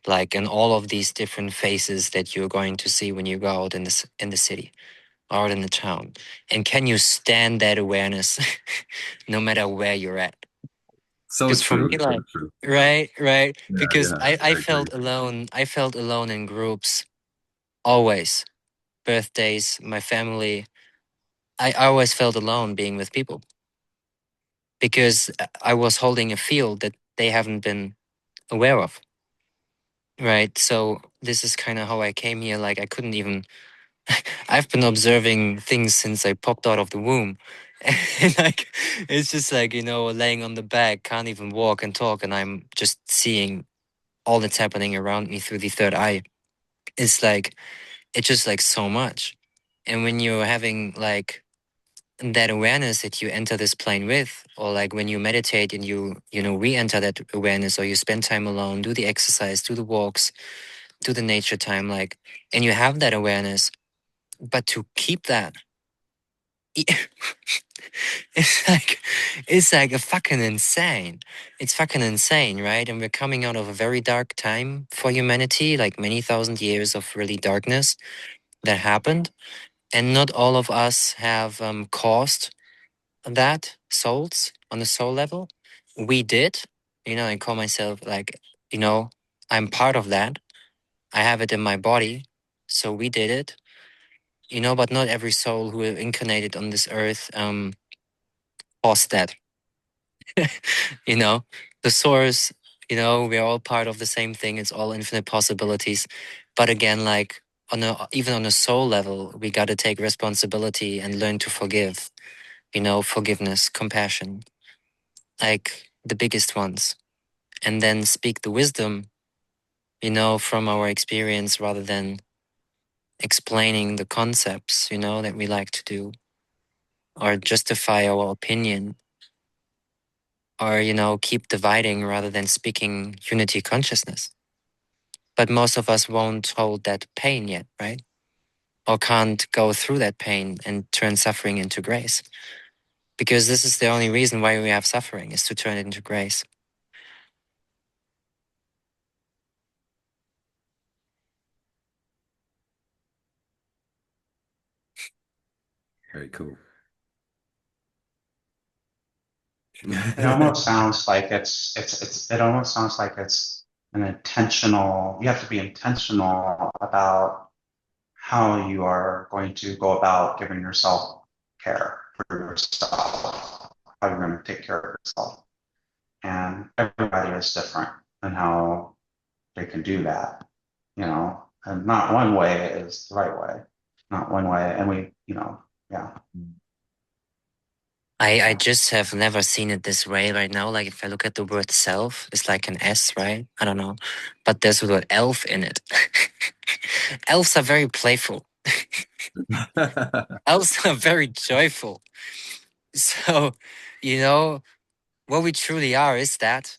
like, and all of these different faces that you're going to see when you go out in this, in the city, out in the town. And can you stand that awareness no matter where you're at? So Because for me, true, so like, true. right, Yeah, because yeah, I I agree. felt alone. I felt alone in groups, always. Birthdays, my family, I always felt alone being with people, because I was holding a field that they haven't been aware of. Right. So this is kind of how I came here. Like, I couldn't even, I've been observing things since I popped out of the womb. And like, it's just like, you know, laying on the back, can't even walk and talk. And I'm just seeing all that's happening around me through the third eye. It's like, it's just like so much. And when you're having like that awareness that you enter this plane with, or like when you meditate and you know, re-enter that awareness, or you spend time alone, do the exercise, do the walks, do the nature time, like, and you have that awareness, but to keep that, it's like, it's like a fucking insane. It's fucking insane, right? And we're coming out of a very dark time for humanity, like many thousand years of really darkness that happened. And not all of us have caused that, souls on the soul level. We did, you know, I call myself like, you know, I'm part of that. I have it in my body. So we did it, you know, but not every soul who incarnated on this earth caused that. You know, the source, you know, we're all part of the same thing. It's all infinite possibilities. But again, like, on a, even on a soul level, we got to take responsibility and learn to forgive, you know, forgiveness, compassion, like the biggest ones. And then speak the wisdom, you know, from our experience, rather than explaining the concepts, you know, that we like to do, or justify our opinion, or, you know, keep dividing rather than speaking unity consciousness. But most of us won't hold that pain yet, right? Or can't go through that pain and turn suffering into grace. Because this is the only reason why we have suffering, is to turn it into grace. Very cool. It almost sounds like it almost sounds like it's an intentional, you have to be intentional about how you are going to go about giving yourself care for yourself, how you're going to take care of yourself. And everybody is different in how they can do that, you know, and not one way is the right way, not one way. And we, you know, yeah. I just have never seen it this way right now. Like, if I look at the word self, it's like an S, right? I don't know. But there's the word elf in it. Elves are very playful. Elves are very joyful. So, you know, what we truly are is that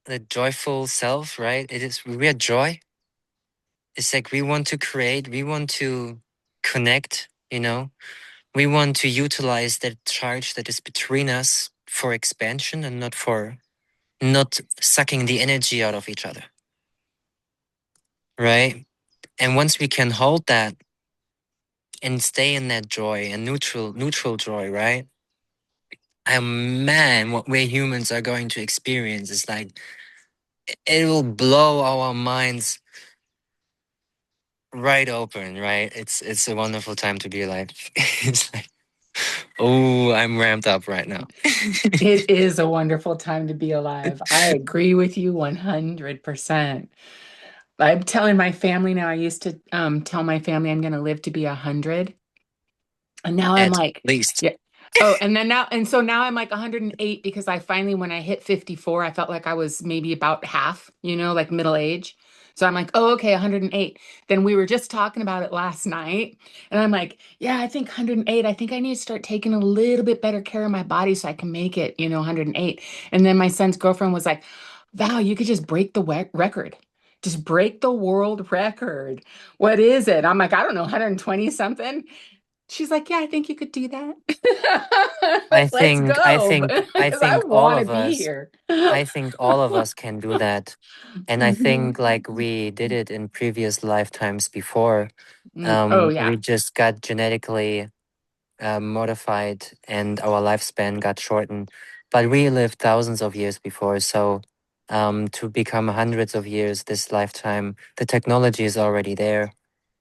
the joyful self, right? It is, we are joy. It's like we want to create, we want to connect, you know, we want to utilize that charge that is between us for expansion, and not for, not sucking the energy out of each other, right? And once we can hold that and stay in that joy, and neutral joy, right? Man, what we humans are going to experience is like it will blow our minds right open, right? It's a wonderful time to be alive. It's like, oh, I'm ramped up right now. It is a wonderful time to be alive. I agree with you 100%. I'm telling my family now, I used to tell my family I'm going to live to be 100. And now I'm At like, least. yeah. Oh, so now I'm like 108 because I finally, when I hit 54, I felt like I was maybe about half, like middle age. So I'm like, oh, okay, 108. Then we were just talking about it last night. And I'm like, yeah, I think 108. I think I need to start taking a little bit better care of my body so I can make it, 108. And then my son's girlfriend was like, Val, you could just break the record. Just break the world record. What is it? I'm like, I don't know, 120 something. She's like, yeah, I think you could do I that. Let's think I go think I because I think all want to of be us here. I think all of us can do that. And I Mhm. think like we did it in previous lifetimes before. Oh, We yeah. just got genetically modified and our lifespan got shortened. But we lived thousands of years before. So to become hundreds of years this lifetime, the technology is already there.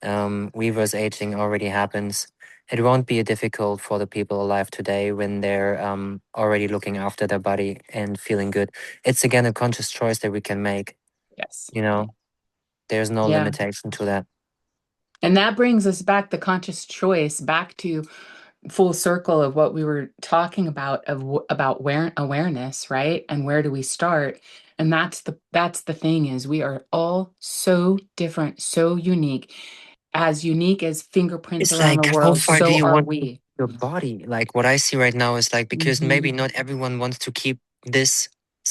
Reverse aging already happens. It won't be difficult for the people alive today when they're already looking after their body and feeling good. It's again a conscious choice that we can make. Yes. You know, there's no Yeah. limitation to that. And that brings us back the conscious choice back to full circle of what we were talking about about awareness, right? And where do we start? And that's the thing is we are all so different, so unique. As unique as fingerprints It's around the like, how world, far do so you are want we. your body? Like, what I see right now is like, because maybe Mhm. not everyone wants to keep this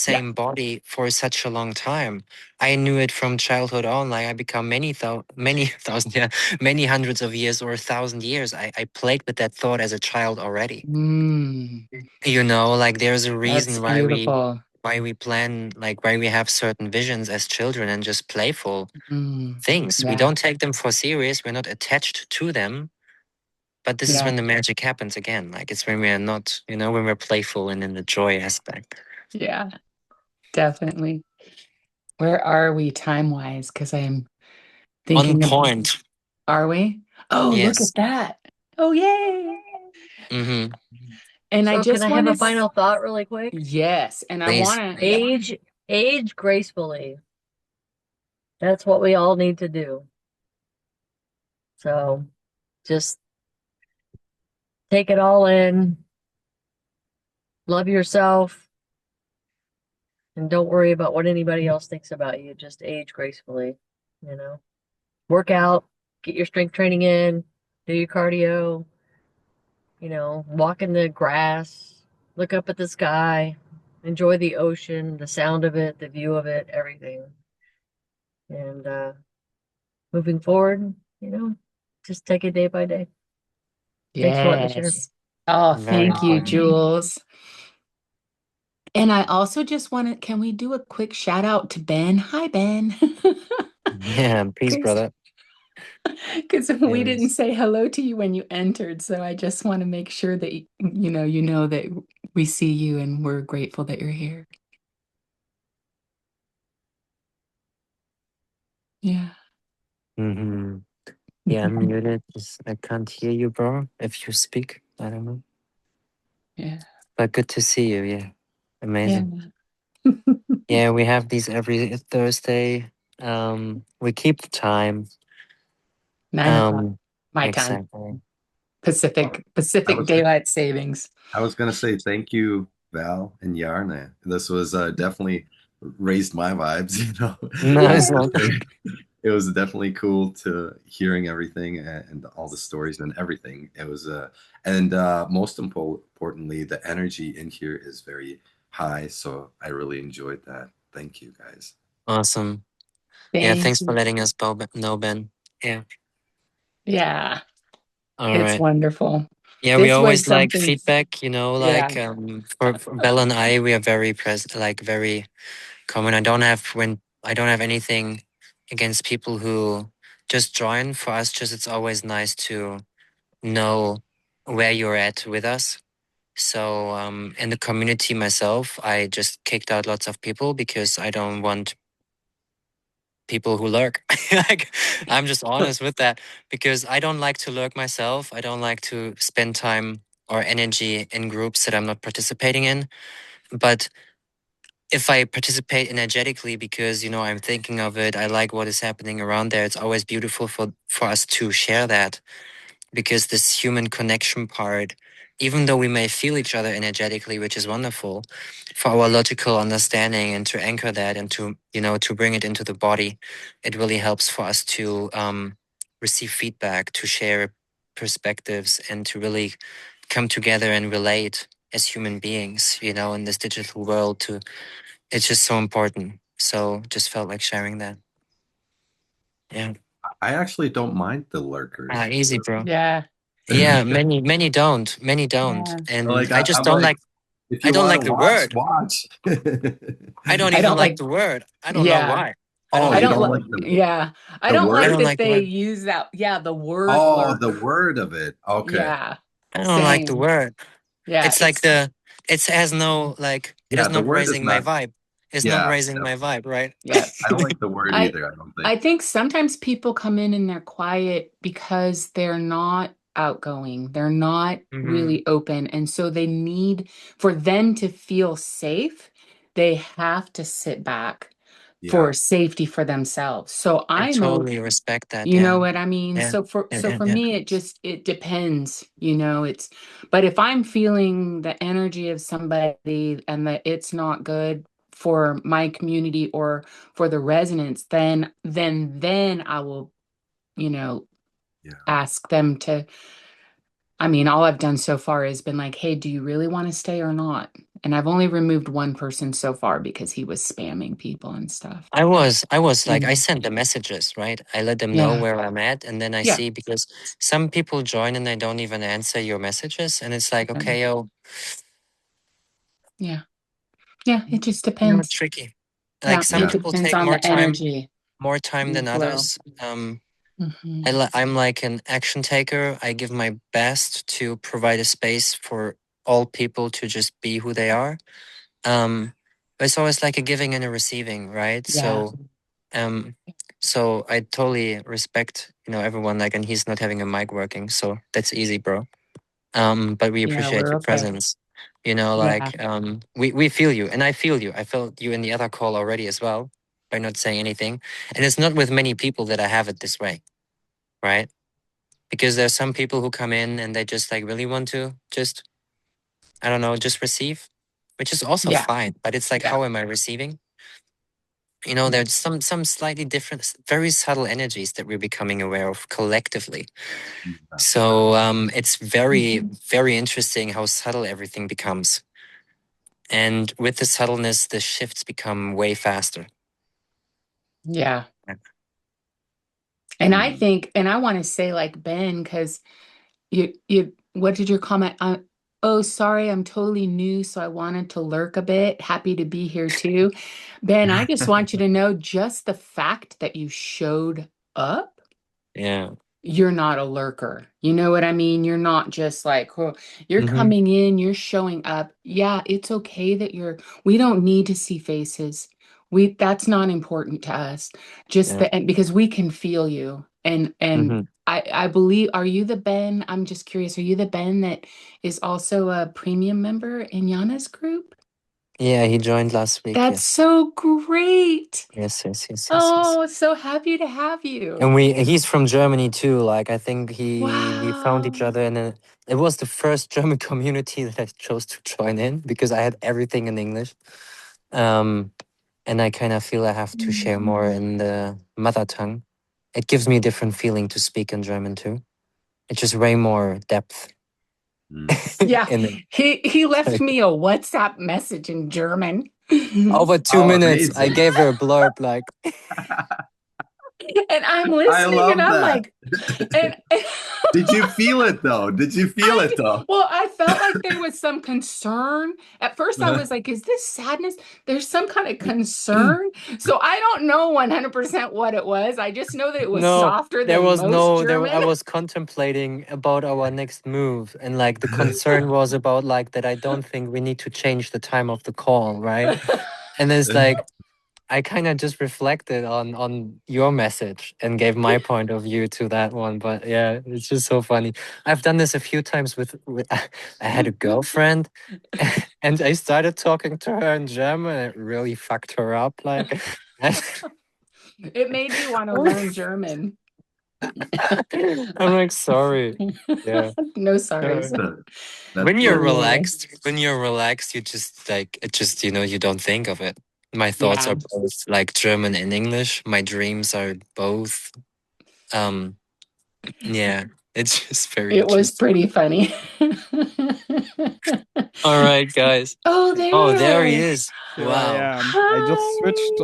Yeah. same body for such a long time. I knew it from childhood on. Like, I become many thousand, yeah, many hundreds of years or 1,000 years. I played with that thought as a child already. Mm, Like, there's a that's reason beautiful. why we plan, like, why we have certain visions as children and just playful things. We Yeah. don't take them for serious. We're not attached to them, but this is Yeah. when the magic happens again. Like it's when we are not, when we're playful and in the joy aspect. Yeah. Definitely. Where are we time-wise? Because I'm On thinking of, point. are we? Oh, look Yes. at that. Oh, yay. Mm-hmm. And I So can just I want have a to, final thought really quick? yes. And I Please. want to, Age gracefully. That's what we all need to do. So just take it all in, love yourself, and don't worry about what anybody else thinks about you. Just age gracefully, you know. Work out, get your strength training in, do your cardio, walk in the grass, look up at the sky, enjoy the ocean, the sound of it, the view of it, everything. And moving forward, just take it day by day. Thanks for letting me share. yes. Oh, Very thank you, important. Jules. And I also just want to, can we do a quick shout out to Ben? Hi, Ben. Yeah, peace, brother. Because we didn't Yes. say hello to you when you entered. So I just want to make sure that, you know that we see you and we're grateful that you're here. Yeah. Mm-hmm. Yeah, I'm muted. I can't hear you, bro. If you speak, I don't know. Yeah. But good to see you. Yeah. Yeah. Amazing. Yeah, we have these every Thursday. We keep the time. 9 o'clock, my time. Exactly. I Pacific was Daylight Savings. I was gonna say thank you, Val and Yarna. This was definitely raised my vibes. No, It it's was, not. it was definitely cool to hearing everything and all the stories and everything. It was and most importantly, the energy in here is very high. So I really enjoyed that. Thank you, guys. Awesome. Yeah, Thank thanks for you. letting us know, Ben. Yeah. Yeah, All it's right. wonderful. Yeah, we This always was like something, feedback, yeah. for Bella and I, we are very very common. I don't have anything against people who just join. For us, just it's always nice to know where you're at with us. So in the community myself, I just kicked out lots of people because I don't want people who lurk. Like, I'm just honest with that, because I don't like to lurk myself. I don't like to spend time or energy in groups that I'm not participating in. But if I participate energetically because, I'm thinking of it, I like what is happening around there, it's always beautiful for us to share that, because this human connection part, even though we may feel each other energetically, which is wonderful, for our logical understanding and to anchor that and to bring it into the body, it really helps for us to receive feedback, to share perspectives, and to really come together and relate as human beings, in this digital world. It's just so important. So just felt like sharing that. Yeah. I actually don't mind the lurkers. Easy, bro. Yeah. Yeah, many don't, Yeah. and Like I just I'm don't like, like. if I you don't want like to the watch, word. watch. I don't I even don't like like, the word. I don't know yeah. why. I don't Oh, I like you the don't don't like, like word. yeah. I the don't I like word? don't that like the they word. use that, yeah, the word Oh, the lurk. word of it. Okay. Yeah. I don't like the Same. word. Yeah. It's like it has no it Yeah, is the not word is raising my not. vibe. It's not Yeah, raising my vibe, right? Yeah. I don't like the word I either. I don't think. I think sometimes people come in and they're quiet because they're not outgoing. They're not Hmm. really open. And so they need, for them to feel safe, they have to sit back Yeah, for safety for themselves. So I I'm a, totally respect that. you know Yeah. what I mean? Yeah. Yeah. So Yeah. for Yeah. me it depends, but if I'm feeling the energy of somebody and that it's not good for my community or for the residents, then I will, you know, yeah. ask them to. I mean, all I've done so far has been like, "Hey, do you really want to stay or not?" And I've only removed one person so far because he was spamming people and stuff. I was like, I Mhm. sent the messages, right? I let them know Yeah. where I'm at, and then I Yeah. see, because some people join and they don't even answer your messages, and it's like, Um, okay, yo, Yeah. Yeah, it just depends. tricky. Like, Yeah, some it Yeah. people depends take on the energy more time and the than flow. others. Hmm. I'm like an action taker. I give my best to provide a space for all people to just be who they are. But it's always like a giving and a receiving, right? Yeah. Um, so I totally respect, everyone. Like, and he's not having a mic working, so that's easy, bro. But we Yeah, appreciate we're your okay. presence. Yeah. We feel you, and I feel you. I felt you in the other call already as well, by not saying anything. And it's not with many people that I have it this way, right? Because there's some people who come in and they just like really want to just, I don't know, just receive, which is also Yeah. fine. But it's like, Yeah. how am I receiving? Yeah. There's some slightly different, very subtle energies that we're becoming aware of collectively. Yeah. So it's very, Mhm. very interesting how subtle everything becomes. And with the subtleness, the shifts become way faster. Yeah. Yeah. And I Mm. think, and I want to say like Ben, because what did your comment? Oh, sorry, I'm totally new, so I wanted to lurk a bit. Happy to be here too. Ben, I just want you to know just the fact that you showed up, Yeah. you're not a lurker. You know what I mean? You're not just like, oh, you're Hmm. coming in, you're showing up. Yeah, it's okay that we don't need to see faces. That's not important to us. Just Yeah. the, and because we can feel you. And Hmm. I believe, are you the Ben? I'm just curious, are you the Ben that is also a premium member in Yana's group? Yeah. He joined last week. That's Yes. so great. Yes. Yes. Yes. Yes. Yes. Oh, so happy to have you. And he's from Germany too. Like, I think we found each Wow. other, and it was the first German community that I chose to join in, because I had everything in English. Um, and I kind of feel I have to share more in the mother tongue. It gives me a different feeling to speak in German too. It's just way more depth Mm. Yeah, in it. he left Like, me a WhatsApp message in German. over two Oh, minutes, I amazing. gave her a blurb like, And I'm I listening and love I'm that. like, and Did you feel it though? Did you feel it though? well, I felt like there was some concern. At first, I was like, is this sadness? There's some kind of concern. So I don't know 100% what it was. I just know that it was no, softer there than was most no, I German. was contemplating about our next move. And like, the concern was about like that I don't think we need to change the time of the call, right? And it's like, I kind of just reflected on your message and gave my point of view to that one. But yeah, it's just so funny. I've done this a few times with I had a girlfriend, and I started talking to her in German. And it really fucked her up. Like, It made me want to learn German. I'm like, sorry. Yeah. No sorries. That's When you're so relaxed, you just like it just you don't think of it. My thoughts Yeah. are both like German and English. My dreams are both yeah. It's just very It was interesting. pretty funny. All right, guys. Oh, Oh, there he there. is. Here I Wow. am. I just switched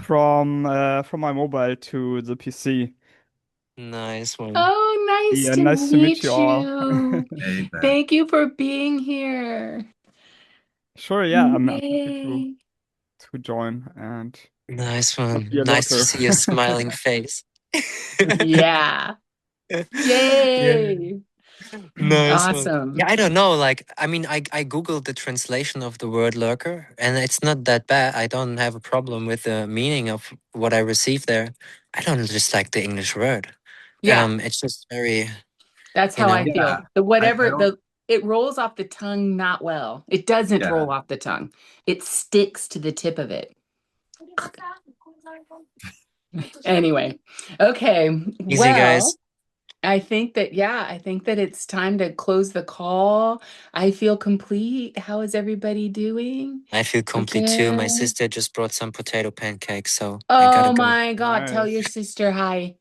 from my mobile to the PC. Nice one. Oh, nice Yeah, to nice to meet meet you all. you. hey, Ben. Thank you for being here. Sure, yeah, I'm happy Yay. to join and Nice not one. be a Nice to lurker. see your smiling face. Yeah. Yeah. Yay. Nice one. Awesome. Yeah, I don't know. Like, I mean, I googled the translation of the word lurker, and it's not that bad. I don't have a problem with the meaning of what I received there. I don't just like the English word. Yeah, It's just very, that's you how I know. feel. Yeah, The I whatever don't. it rolls off the tongue not well. It doesn't Yeah, roll off the tongue. It sticks to the tip of it. Anyway, okay. Easy, Well, guys. I think that it's time to close the call. I feel complete. How is everybody doing? I feel We're complete too. My good. sister just brought some potato pancakes, so I gotta Oh go. my God, tell your nice. sister hi.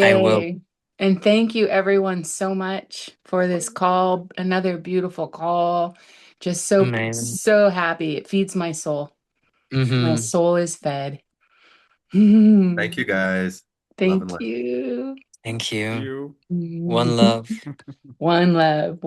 I will. Yay. And thank you everyone so much for this call. Another beautiful call. Just Amazing. so happy. It feeds my soul. My Mm-hmm. soul is fed. thank you guys. Love and Thank light. you. Thank See you. you. One love. One love.